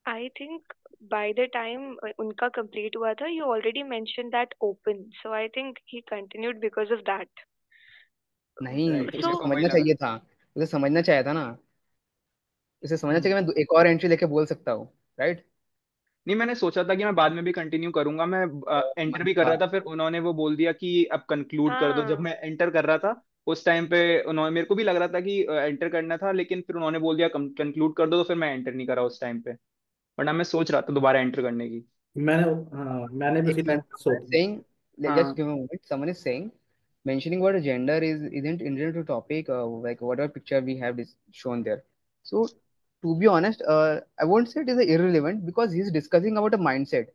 I think by the time उनका complete हुआ था, you already mentioned that open. So I think he continued because of that. नहीं, राइट, तो मेरे उसे So को वही समझना लगा। चाहिए था, उसे समझना चाहिए था ना, उसे समझना हम्म। चाहिए कि मैं एक और एंट्री लेके बोल सकता हूँ, राइट। नहीं, मैंने सोचा था कि मैं बाद में भी कंटिन्यू करूंगा, मैं एंटर भी कर हाँ, रहा था, फिर उन्होंने वो बोल दिया कि अब कंक्लूड कर दो। जब हाँ, मैं एंटर कर रहा था उस टाइम पे उन्होंने, मेरे को भी लग रहा था कि एंटर करना था, लेकिन फिर उन्होंने बोल दिया कंक्लूड कर दो, तो फिर मैं एंटर नहीं करा उस टाइम पे, वरना मैं सोच रहा था दोबारा एंटर करने की। मैंने हाँ, मैंने भी एक उसी टाइम मिनट, सोचा। saying, just हाँ। give me a moment. Someone is saying mentioning what gender is isn't related to topic, like whatever picture we have shown there. So to be honest, I won't say it is irrelevant because he's discussing about a mindset,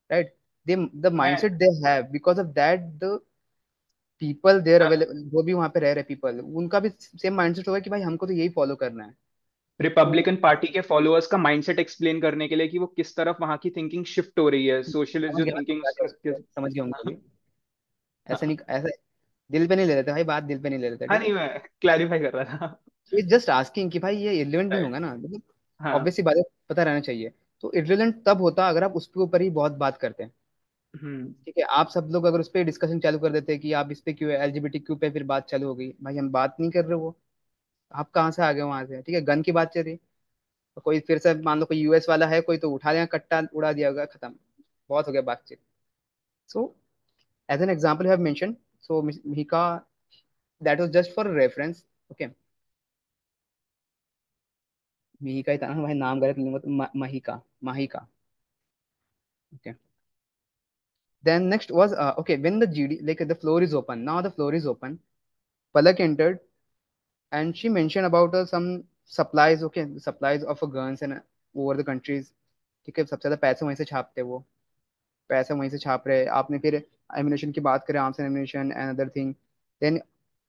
right? The मैं mindset they have, because of that the people there available, जो भी वहाँ पे रह रहे people, उनका भी same mindset होगा कि भाई हमको तो यही फॉलो करना है। तो रिपब्लिकन पार्टी के फॉलोअर्स का माइंडसेट एक्सप्लेन करने के लिए कि वो किस तरफ वहां की थिंकिंग शिफ्ट हो रही है, सोशलिस्ट समझ जो गया ना तुम थिंकिंग क्या कह उसका रहे हो? समझ गया उनको हाँ। भी, ऐसा हाँ। नहीं, ऐसा दिल पे नहीं ले लेते भाई, बात दिल पे नहीं ले लेते, हाँ, ठीक है। नहीं, मैं क्लैरिफाई कर रहा था। इज जस्ट आस्किंग कि भाई ये इररिलेवेंट नहीं राइट। होगा ना, मतलब हाँ। ऑब्वियसली बात है, पता रहना चाहिए। तो इररिलेवेंट तब होता अगर आप उसके ऊपर ही बहुत बात करते हैं, हम्म। ठीक है। आप सब लोग अगर उस पर डिस्कशन चालू कर देते कि आप इस पे क्यों, एलजीबीटी क्यों पे फिर बात चालू हो गई, भाई हम बात नहीं कर रहे वो, आप कहाँ से आ गए वहां से, ठीक है। गन की बात चल रही, तो कोई फिर से मान लो कोई यूएस वाला है कोई, तो उठा लिया कट्टा उड़ा दिया होगा, खत्म, बहुत हो गया बातचीत। So as an example have mention, so Mihika, that was just for reference, okay. Mihika ही था ना भाई, नाम गलत नहीं हुआ तो Mahika, Mahika, okay. Then next was okay, when the GD, like the floor is open. Now the floor is open. Palak entered and she mentioned about some supplies, okay, the supplies of guns and over the countries. ठीक है, सबसे ज्यादा पैसे वहीं से छापते हैं वो, पैसे वहीं से छाप रहे हैं। आपने फिर एमिनेशन की बात करें, arms and ammunition and other thing. Then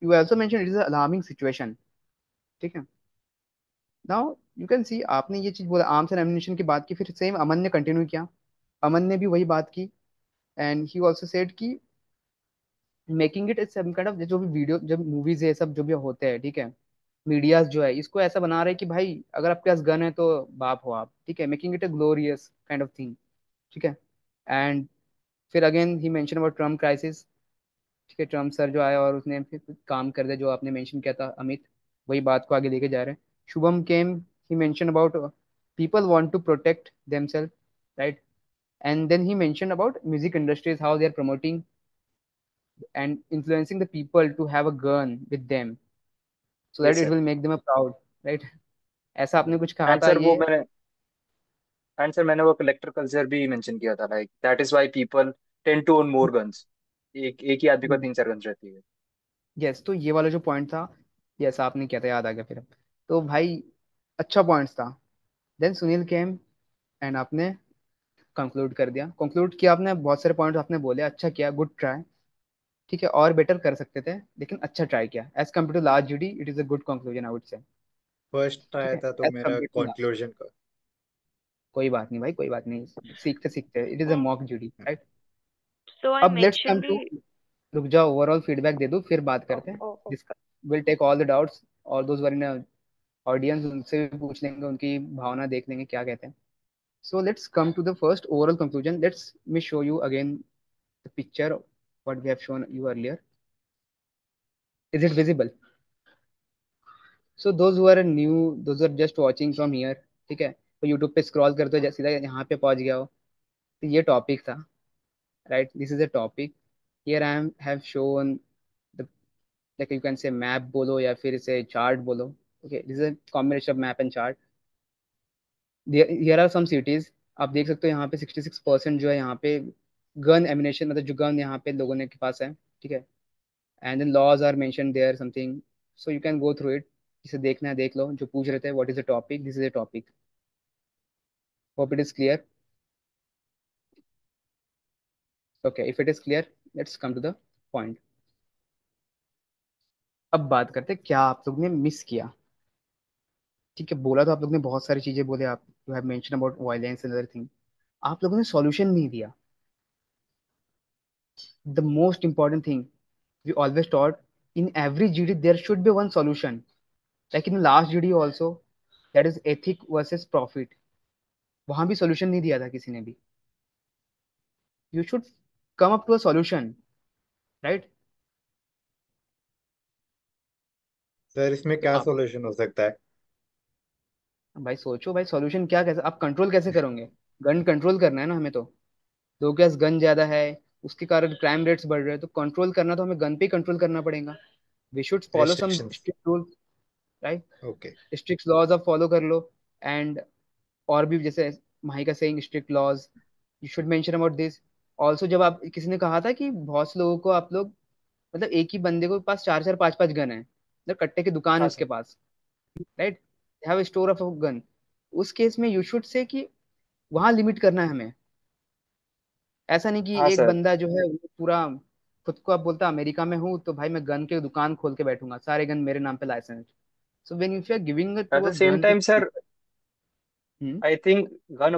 you also mention it is alarming situation, ठीक है। नाउ यू कैन सी, आपने ये चीज बोला आर्म्स एंड एमिनेशन की बात की, फिर सेम अमन ने कंटिन्यू किया, अमन ने भी वही बात की। एंड ही ऑल्सो सेड कि making it some kind of, जो भी वीडियो, जब मूवीज है सब जो भी होते हैं, ठीक है, मीडियाज जो है इसको ऐसा बना रहे हैं कि भाई अगर आपके पास गन है तो बाप हो आप, ठीक है, making it a glorious kind of thing, ठीक है। एंड फिर again he mention about Trump crisis, ठीक है, ट्रम्प सर जो आया और उसने फिर कुछ काम कर दिया जो आपने मेंशन किया था अमित, वही बात को आगे लेके जा रहे हैं। Shubham came, he mention about people want to protect themselves, right. And then he mention about music industries, how they are promoting and influencing the people to have a gun with them so that Yes, it sir. will make them a proud, right? ऐसा आपने कुछ कहा And था sir, ये। मैंने वो collector culture भी mention किया था, like that is why people tend to own more guns. एक ही आदमी को 3-4 गन्स रहती है। यस, तो ये वाला जो पॉइंट था, यस आपने किया था, याद आ गया फिर। तो भाई अच्छा पॉइंट्स था। देन सुनील केम एंड आपने कंक्लूड कर दिया, कंक्लूड किया आपने, बहुत सारे पॉइंट्स आपने बोले, अच्छा किया, गुड ट्राई, ठीक है। और बेटर कर सकते थे लेकिन अच्छा ट्राई किया, as compare to last GD it is a good conclusion I would say, first ठीक ट्राई है, था तो एज मेरा कम्पेयर टू लास्ट। कंक्लूजन का। कोई बात नहीं भाई, कोई बात नहीं, सीखते सीखते, it is a Mm. Mock GD, right. So I अब let's come mentioned to, the. रुक जाओ, ओवरऑल फीडबैक दे दो फिर बात Oh, करते हैं। oh, oh. Discuss, will take all the doubts और दोज वर इन ऑडियंस, उनसे भी पूछ लेंगे, उनकी भावना देख लेंगे क्या कहते हैं। So let's come to the first overall conclusion. Let's me show you again the picture what we have shown you earlier. Is it visible? So those who are new, those who are just watching from here, ठीक है, तो YouTube पे scroll करते हो सीधा यहाँ पे पहुंच गया हो, तो ये टॉपिक था, right? This is a topic. Here I am have shown the, like you can say map बोलो या फिर इसे chart बोलो. Okay, this is a combination of map and chart. Here are some cities. आप देख सकते हो यहाँ पे 66% जो है यहाँ पे गन एमिनेशन, मतलब जो गन यहाँ पे लोगों ने के पास है, ठीक है. And then laws are mention there something, so you can go through it. जिसे देखना है देख लो. जो पूछ रहे थे what is the topic, this is the topic. Hope it is clear. Okay, if it is clear let's come to the point. अब बात करते हैं क्या आप लोग ने मिस किया. ठीक है, बोला तो आप लोग ने बहुत सारी चीजें बोले. आप you have mention about violence and other thing. आप लोगों ने सॉल्यूशन नहीं दिया. The most important thing we always taught, in every GD there should be one solution. Like in the last GD also, that is ethic versus profit. वहां भी solution नहीं दिया था किसी ने भी. You should come up to a solution, right? Sir इसमें तो क्या आप सॉल्यूशन हो सकता है? भाई सोचो भाई, solution क्या, कैसे आप कंट्रोल कैसे करोगे. गन कंट्रोल करना है ना हमें तो. लोगों के पास गन ज्यादा है, उसके कारण क्राइम रेट्स बढ़ रहे हैं, तो कंट्रोल करना तो हमें गन पे कंट्रोल करना पड़ेगा. We should follow some restrictions. Strict rule, right. Okay. Strict laws आप फॉलो कर लो. एंड और भी जैसे माही का saying strict laws, you should mention about this. Also जब आप किसी ने कहा था कि बहुत से लोगों को आप लोग, मतलब एक ही बंदे को पास चार चार पांच पांच गन है, मतलब कट्टे की दुकान है हाँ उसके sir. Pass, right. Have store of gun. उस केस में यू शुड से कि वहां लिमिट करना है हमें. ऐसा नहीं कि हाँ एक सर. बंदा जो है वो पूरा खुद को आप बोलता अमेरिका में हूँ तो भाई मैं गन के दुकान खोल के बैठूंगा, सारे गन मेरे नाम पे license. So when you are giving at to the a same gun to time sir, people. I think gun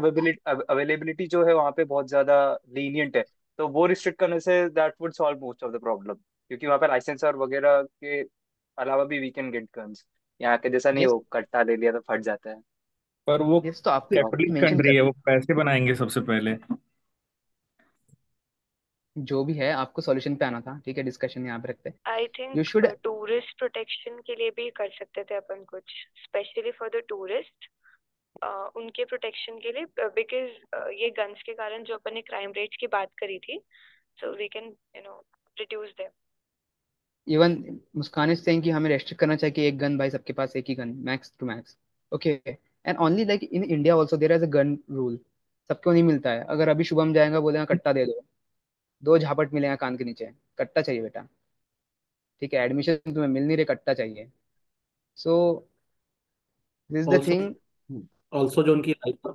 availability जो है वहाँ पे बहुत ज्यादा लीनियंट है. तो वो रिस्ट्रिक्ट करने say that would solve most of the problem, क्योंकि वहाँ पे लाइसेंस और वगैरह के अलावा भी वी कैन गेट गन्स. यहाँ के जैसा नहीं, यस, वो कट्टा ले लिया तो फट जाता है. पर वो यस, तो आपको और कैपिटलिस्ट मेंशन कंट्री कर, है, वो पैसे बनाएंगे सबसे पहले। जो भी है आपको सॉल्यूशन पे आना था, ठीक है. डिस्कशन यहाँ पे रखते हैं. I you think should, tourist protection के लिए भी कर सकते थे अपन कुछ, स्पेशली फॉर द टूरिस्ट, उनके प्रोटेक्शन के लिए, बिकॉज ये गन्स के कारण जो अपन ने क्राइम रेट्स की बात करी थी, so we can reduce them. Even Muskan is saying कि हमें रेस्ट्रिक्ट करना चाहिए कि एक गन भाई सबके पास एक ही gun, max to max. Okay. And only like in India also there is a gun rule. सबको नहीं मिलता है. अगर अभी शुभम जाएगा बोलेगा कट्टा दे दो, दो झापट मिलेगा कान के नीचे, कट्टा चाहिए बेटा, ठीक है. एडमिशन तुम्हें मिल नहीं रहे, कट्टा चाहिए. So this is the also thing. Also जो उनकी life,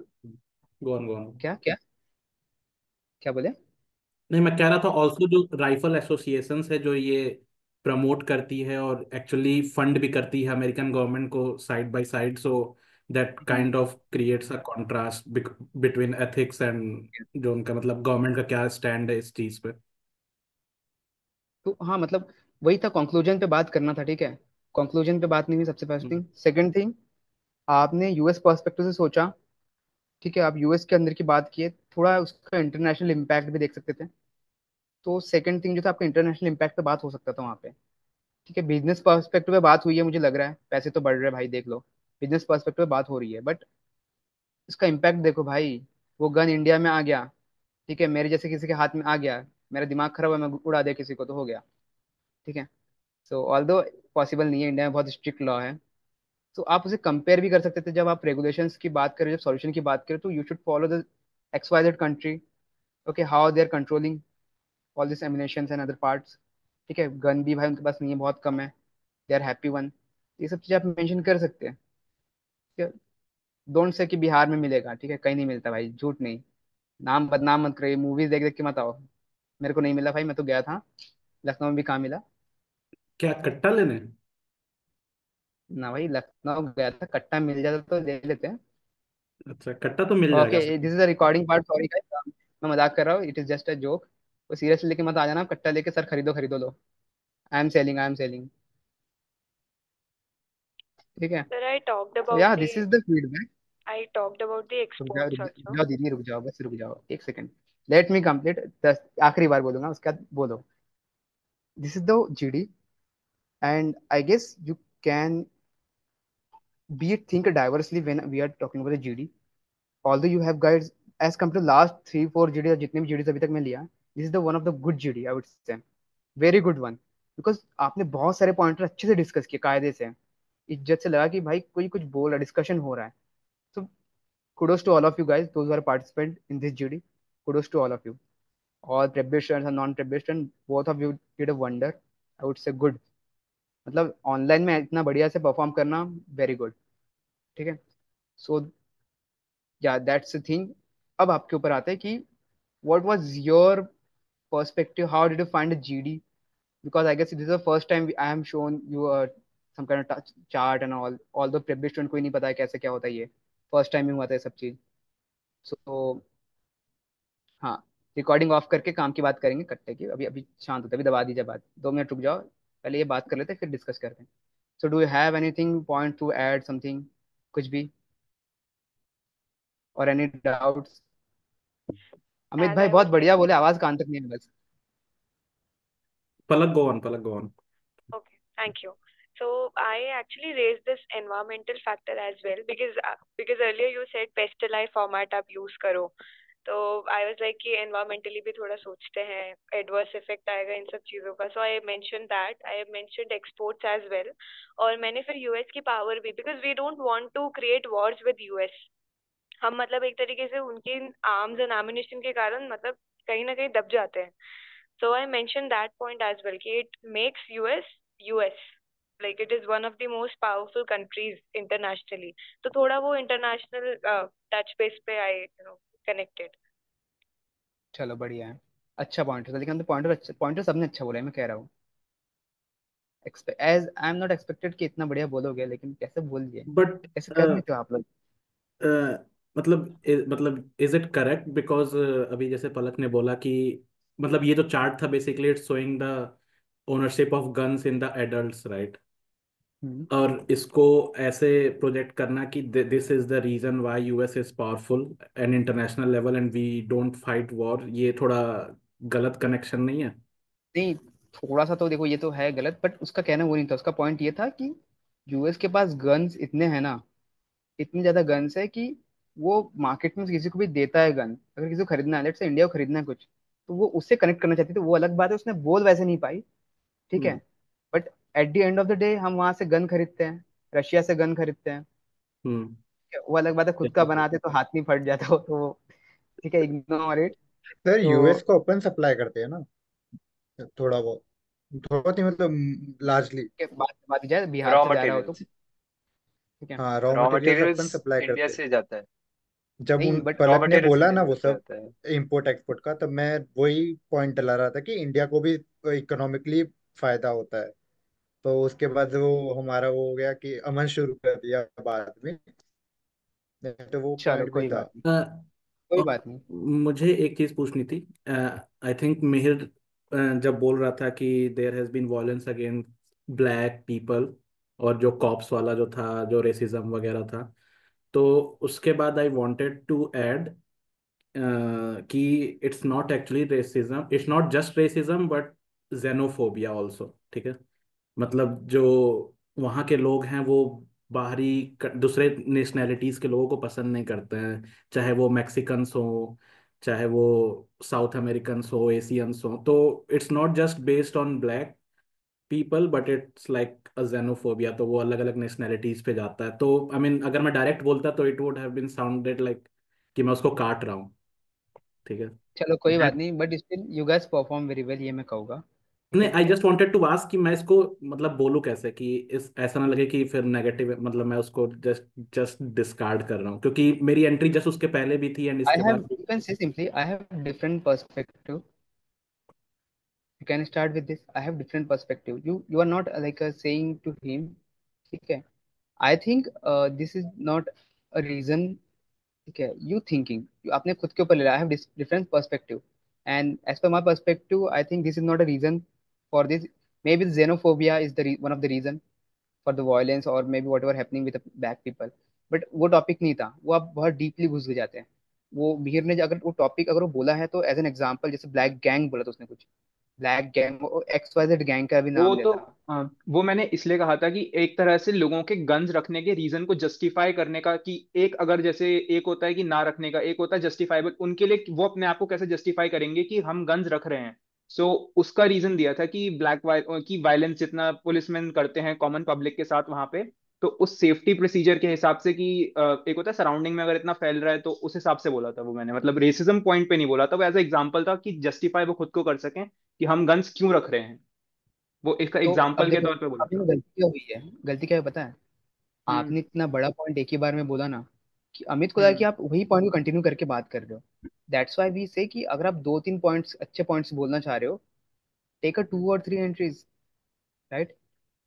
go on go on. क्या क्या क्या बोले. नहीं, मैं कह रहा था ऑल्सो जो राइफल एसोसिएशंस है जो ये प्रमोट करती है और एक्चुअली फंड भी करती है अमेरिकन गवर्नमेंट को side by side, so that kind of creates a contrast between ethics and जो उनका मतलब गवर्नमेंट का क्या स्टैंड है इस चीज पे. तो हाँ, मतलब वही था, कंक्लूजन पे बात करना था, ठीक है. कंक्लूजन पे बात नहीं हुई. सबसे फर्स्ट थिंग. सेकंड थिंग, आपने यूएस पर्सपेक्टिव से सोचा, ठीक है. आप यूएस के अंदर की बात किए, थोड़ा उसका इंटरनेशनल इम्पैक्ट भी देख सकते थे. तो सेकंड थिंग जो था, आपका इंटरनेशनल इम्पैक्ट पे बात हो सकता था वहाँ पे, ठीक है. बिजनेस पर्सपेक्टिव पे बात हुई है, मुझे लग रहा है पैसे तो बढ़ रहे हैं भाई, देख लो. बिजनेस पर्सपेक्टिव पे बात हो रही है, बट इसका इम्पैक्ट देखो भाई. वो गन इंडिया में आ गया, ठीक है, मेरे जैसे किसी के हाथ में आ गया, मेरा दिमाग खराब है, मैं उड़ा दिया किसी को, तो हो गया, ठीक है. सो ऑल्दो पॉसिबल नहीं है, इंडिया में बहुत स्ट्रिक्ट लॉ है. तो आप उसे कंपेयर भी कर सकते थे. जब आप रेगुलेशंस की बात करें, जब सॉल्यूशन की बात करें, तो you should follow the XYZ country. Okay, how they are controlling all this ammunitions and other parts, ठीक है. गन भी भाई उनके पास नहीं है, बहुत कम है. They are happy one. ये सब चीज़ें आप मेंशन कर सकते हैं, ठीक है. डोंट से कि बिहार में मिलेगा, ठीक है, कहीं नहीं मिलता भाई, झूठ नहीं. नाम बदनाम मत करिए, मूवीज देख देख के मत आओ. मेरे को नहीं मिला भाई, मैं तो गया था लखनऊ में भी, कहाँ मिला. क्या कट्टा लेने? ना भाई, लखनऊ गया था, कट्टा मिल जाता तो ले लेते हैं. अच्छा, कट्टा तो मिल ओके, जाएगा sir. This is a recording part, sorry guys, मैं मजाक कर रहा हूँ, it is just a joke. वो सीरियसली लेके मत आ जाना, कट्टा लेके सर खरीदो खरीदो लो. I am selling, I am selling, ठीक है. Sir, I talked So about yeah, the this is the feedback. I talked about the exports रुक also. जाओ दीदी, रुक जाओ, बस रुक जाओ एक सेकंड, लेट मी कंप्लीट। 10 आखिरी बार बोलूंगा, उसके बाद बोलो। This is the GD, and I guess you can be think diversely when we are talking about the GD. Although you have guys, as compared to last 3 4 GD, जितने भी GD अभी तक मैं लिया, this is the one of the good GD I would say, very good one, because आपने बहुत सारे pointer अच्छे से डिस्कस किए, कायदे से, इज्जत से लगा कि भाई कोई कुछ बोल रहा है, डिस्कशन हो रहा है। So kudos to all of you guys, those who are participant in this GD. Kudos to all of you, all preparation and non-preparation, both of you did a wonder, I would say good। मतलब online में इतना बढ़िया से perform करना, very good. ठीक है, सो या that's the thing. अब आपके ऊपर आता है कि what was your perspective, how did you find the GD, because I guess this is the first time I am shown you some kind of chart and all the prep student, कोई नहीं पता है कैसे क्या होता है, ये first time ही हुआ था ये सब चीज। सो हाँ, रिकॉर्डिंग ऑफ करके काम की बात करेंगे कट्टे की, अभी अभी शांत होता है, अभी दबा दीजिए बात, 2 मिनट रुक जाओ, पहले ये बात कर लेते हैं फिर डिस्कस करते हैं। So do you have anything point two add something, कुछ भी, और एनी डाउट्स? अमित As भाई I बहुत was बढ़िया saying, बोले, आवाज कान तक नहीं है बस। Palak, go on. Palak, go on. okay, thank you. So I actually raised this environmental factor as well because earlier you said pest alive format आप use करो, तो I was like कि environmentally भी थोड़ा सोचते हैं, adverse effect आएगा इन सब चीज़ों का, so I mentioned that, I mentioned exports as well, और मैंने फिर US की power भी, because we don't want to create wars with US, हम मतलब एक तरीके से उनके आर्म्स एंड एम्युनिशन के कारण मतलब कहीं ना कहीं दब जाते हैं। So I mention that point as well कि it makes US US, like it is one of the most powerful countries internationally, तो थोड़ा वो इंटरनेशनल टच बेस पे आई कनेक्टेड। चलो बढ़िया है, अच्छा पॉइंटर था, लेकिन हम तो पॉइंटर सबने अच्छा बोला है, मैं कह रहा हूँ। As I am not expected कि इतना बढ़िया बोलोगे, लेकिन कैसे बोल दिए, But कैसे कर लेते हो आप लोग? uh, मतलब इज इट करेक्ट बिकॉज अभी जैसे पलक ने बोला कि मतलब ये जो चार्ट था basically it's showing the ownership of guns in the adults, right? Hmm. और इसको ऐसे प्रोजेक्ट करना कि this is the reason why US is powerful and international level and we don't fight war, ये थोड़ा गलत कनेक्शन नहीं है? नहीं, थोड़ा सा तो देखो ये तो है गलत, बट उसका कहना वो नहीं था, उसका पॉइंट ये था कि यूएस के पास गन्स इतने हैं ना, इतनी ज्यादा गन्स है कि वो मार्केट में किसी को भी देता है गन, अगर किसी को खरीदना है, लेट्स से इंडिया को खरीदना है कुछ, तो वो उससे कनेक्ट करना चाहती है, तो वो अलग बात है, उसने बोल वैसे नहीं पाई, ठीक है। Hmm. But at the end of the day हम वहां से गन खरीदते हैं, रशिया से गन खरीदते हैं, हम्म। ठीक है? वो अलग बात है, खुद का बनाते तो हाथ नहीं फट जाता हो, तो ठीक है, इग्नोर इट। सर तो यूएस को ओपन सप्लाई करते हैं ना, थोड़ा बहुत, थोड़ा बहुत ही मतलब लार्जली। बात बात जाए बिहार रॉ से जा रहा हो तो, मटेरियल्स, ठीक है। हाँ, रॉ रॉ मटेरियल्स अपन मटेरियल्स सप्लाई इंडिया करते हैं। से जाता है, जब नहीं उन बट रॉ पलक ने मटेरियल्स बोला इंडिया ना वो से सब जाता है। इंपोर्ट एक्सपोर्ट का, तब मैं वही पॉइंट डला रहा था कि इंडिया को भी इकोनॉमिकली फायदा होता है। तो उसके बाद वो हमारा वो हो गया कि अमन शुरू कर दिया बाद में, नहीं तो वो चलो पॉइंट भी कोई था। बात नहीं, अ, कोई और बात नहीं। मुझे एक चीज पूछनी थी। आई थिंक मिहिर जब बोल रहा था कि there has been violence against black people और जो कॉप्स वाला जो था, जो रेसिज्म वगैरह था, तो उसके बाद आई वांटेड टू ऐड कि it's not actually racism, it's not just racism but xenophobia also, ठीक है? मतलब जो वहाँ के लोग हैं वो बाहरी दूसरे नेशनैलिटीज के लोगों को पसंद नहीं करते हैं, चाहे वो मैक्सिकन्स हो, चाहे वो साउथ अमेरिकन्स हो, एशियंस हो। तो it's not just based on black people but it's like a xenophobia, तो वो अलग अलग नेशनैलिटीज पे जाता है। तो आई मीन अगर मैं डायरेक्ट बोलता तो it would have been sounded like कि मैं उसको काट रहा हूँ, ठीक है? चलो कोई बात नहीं, but still you guys perform very well, ये मैं कहूँगा। ठीक नहीं, है, I just wanted to ask कि मैं इसको मतलब बोलूँ कैसे कि इस ऐसा ना लगे कि फिर नेगेटिव, मतलब मैं उसको जस्ट जस्ट डिस्कार्ड कर रहा हूँ, क्योंकि मेरी एंट्री जस्ट उसके पहले भी थी एंड I इसके have, बाद भी। you can say simply, I have different perspective. You can start with this. I have different perspective. You are not like saying to him, ठीक है? I think this is not a reason. ठीक है, you thinking, you आपने खुद के ऊपर ले लिया। I have different perspective, and as per my perspective, I think this is not a reason for this. Maybe xenophobia is the one of the reason for the violence, or maybe whatever happening with the black people. But वो topic नहीं था, वो आप बहुत deeply घुस के जाते हैं। वो मीर ने अगर वो टॉपिक अगर वो बोला है तो एज एन एग्जाम्पल, जैसे ब्लैक गैंग बोला था उसने कुछ, ब्लैक गैंग, XYZ गैंग का भी वो नाम तो लेता। वो मैंने इसलिए कहा था कि एक तरह से लोगों के गन्स रखने के रीजन को जस्टिफाई करने का, कि एक अगर जैसे एक होता है कि ना रखने का, एक होता है जस्टिफाइबल, उनके लिए वो अपने आप को कैसे जस्टिफाई करेंगे कि हम गन्स रख रहे हैं। सो उसका रीजन दिया था कि की वायलेंस जितना पुलिसमैन करते हैं कॉमन पब्लिक के साथ वहां पे, तो उस सेफ्टी प्रोसीजर के हिसाब से कि एक होता है सराउंडिंग में अगर इतना फैल रहा है, तो उस हिसाब से बोला था वो मैंने, मतलब रेसिज्म पॉइंट पे नहीं बोला था, वो एज एग्जाम्पल था कि जस्टिफाई वो खुद को कर सकें कि हम गन्स क्यों रख रहे हैं, वो इसका तो अब एग्जाम्पल के देखो, तौर पे बोला आपने था। गलती क्या हुई है, गलती क्या है पता है? हम्म। आपने इतना बड़ा पॉइंट एक ही बार में बोला ना, कि अमित को लगा कि हम्म। आप वही पॉइंट को कंटिन्यू करके बात कर रहे हो। दैट्स व्हाई वी से कि अगर आप 2-3 पॉइंट्स, अच्छे पॉइंट्स बोलना चाह रहे हो, टेक अ 2 और 3 एंट्रीज, राइट?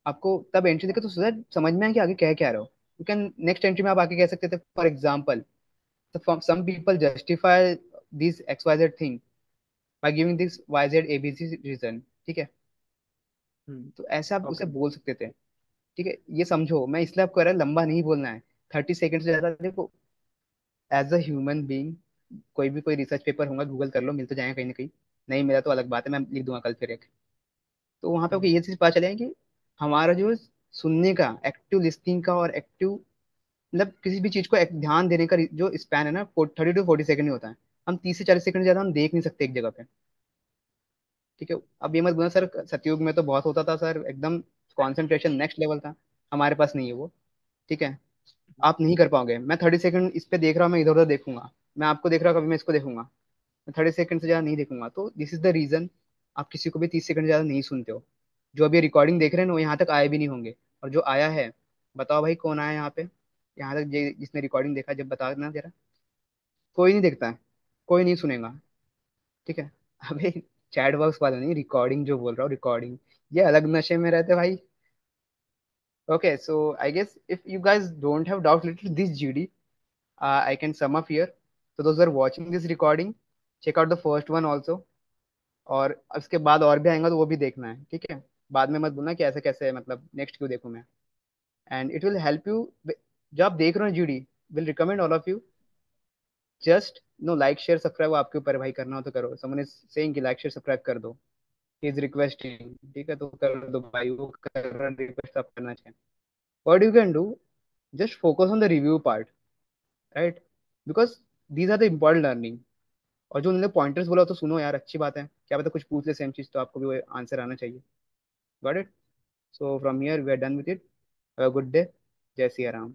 आपको तब एंट्री देखे तो समझ में आए कि आगे कह क्या रहे हो। यू कैन नेक्स्ट एंट्री में आप आगे कह सकते थे, for example, some people justify this XYZ thing by giving this YZ ABC reason, ठीक है? तो ऐसे आप उसे ओके। बोल सकते थे। ठीक है, ये समझो, मैं इसलिए आपको कह रहा लंबा नहीं बोलना है, 30 सेकंड से ज्यादा। देखो, एज अ ह्यूमन बीइंग, कोई रिसर्च पेपर होगा, गूगल कर लो, मिल तो जाएगा कहीं ना कहीं। नहीं मिला तो अलग बात है, मैं लिख दूंगा कल फिर एक। तो वहां पे आपको ये चीज पता चलेगा कि हमारा जो सुनने का, एक्टिव लिस्निंग का और एक्टिव, मतलब किसी भी चीज को ध्यान देने का जो स्पैन है ना, 30 to 40 सेकंड ही होता है। हम 30 से 40 सेकंड ज्यादा हम देख नहीं सकते एक जगह पे। ठीक है, अब ये मत बोलना सर सतयुग में तो बहुत होता था सर, एकदम कॉन्सेंट्रेशन नेक्स्ट लेवल था, हमारे पास नहीं है वो। ठीक है, आप नहीं कर पाओगे। मैं 30 सेकंड इस पे देख रहा हूँ, मैं इधर उधर देखूंगा, मैं आपको देख रहा हूँ, कभी मैं इसको देखूंगा, मैं 30 सेकंड से ज्यादा नहीं देखूंगा। तो दिस इज द रीजन आप किसी को भी 30 सेकंड ज्यादा नहीं सुनते हो। जो अभी रिकॉर्डिंग देख रहे हैं ना, वो यहाँ तक आए भी नहीं होंगे। और जो आया है, बताओ भाई कौन आया यहाँ पे, यहाँ तक जिसने रिकॉर्डिंग देखा, जब बताना जरा। कोई नहीं देखता है, कोई नहीं सुनेगा। ठीक है। अबे, चैट बॉक्स वाला नहीं, रिकॉर्डिंग जो बोल रहा हूँ, रिकॉर्डिंग, ये अलग नशे में रहते भाई। Okay, so I guess if you guys don't have doubt related to this GD, I can sum up here. So those who are watching this recording, check out the first one also. और उसके बाद और भी आएंगे तो वो भी देखना है, ठीक है? बाद में मत बोलना कि ऐसे कैसे, मतलब नेक्स्ट क्यों देखूं मैं। And it will help you. जो आप देख रहे हो GD, will recommend all of you, just know like share subscribe, वो आपके ऊपर है भाई, करना हो तो करो। समवन इज सेइंग कि लाइक शेयर सब्सक्राइब कर दो, ही इज रिक्वेस्टिंग, ठीक है? तो कर दो भाई, वो कर रहा रिक्वेस्ट, आप करना चाहिए। What you can do, just focus on the review part, right? Because these are the important learning। और जो उन्होंने पॉइंटर्स बोला तो सुनो यार, अच्छी बात है, क्या पता कुछ पूछ ले सेम चीज, तो आपको भी वो आंसर आना चाहिए। Got it? So from here we are done with it. Have a good day. जय सिया राम।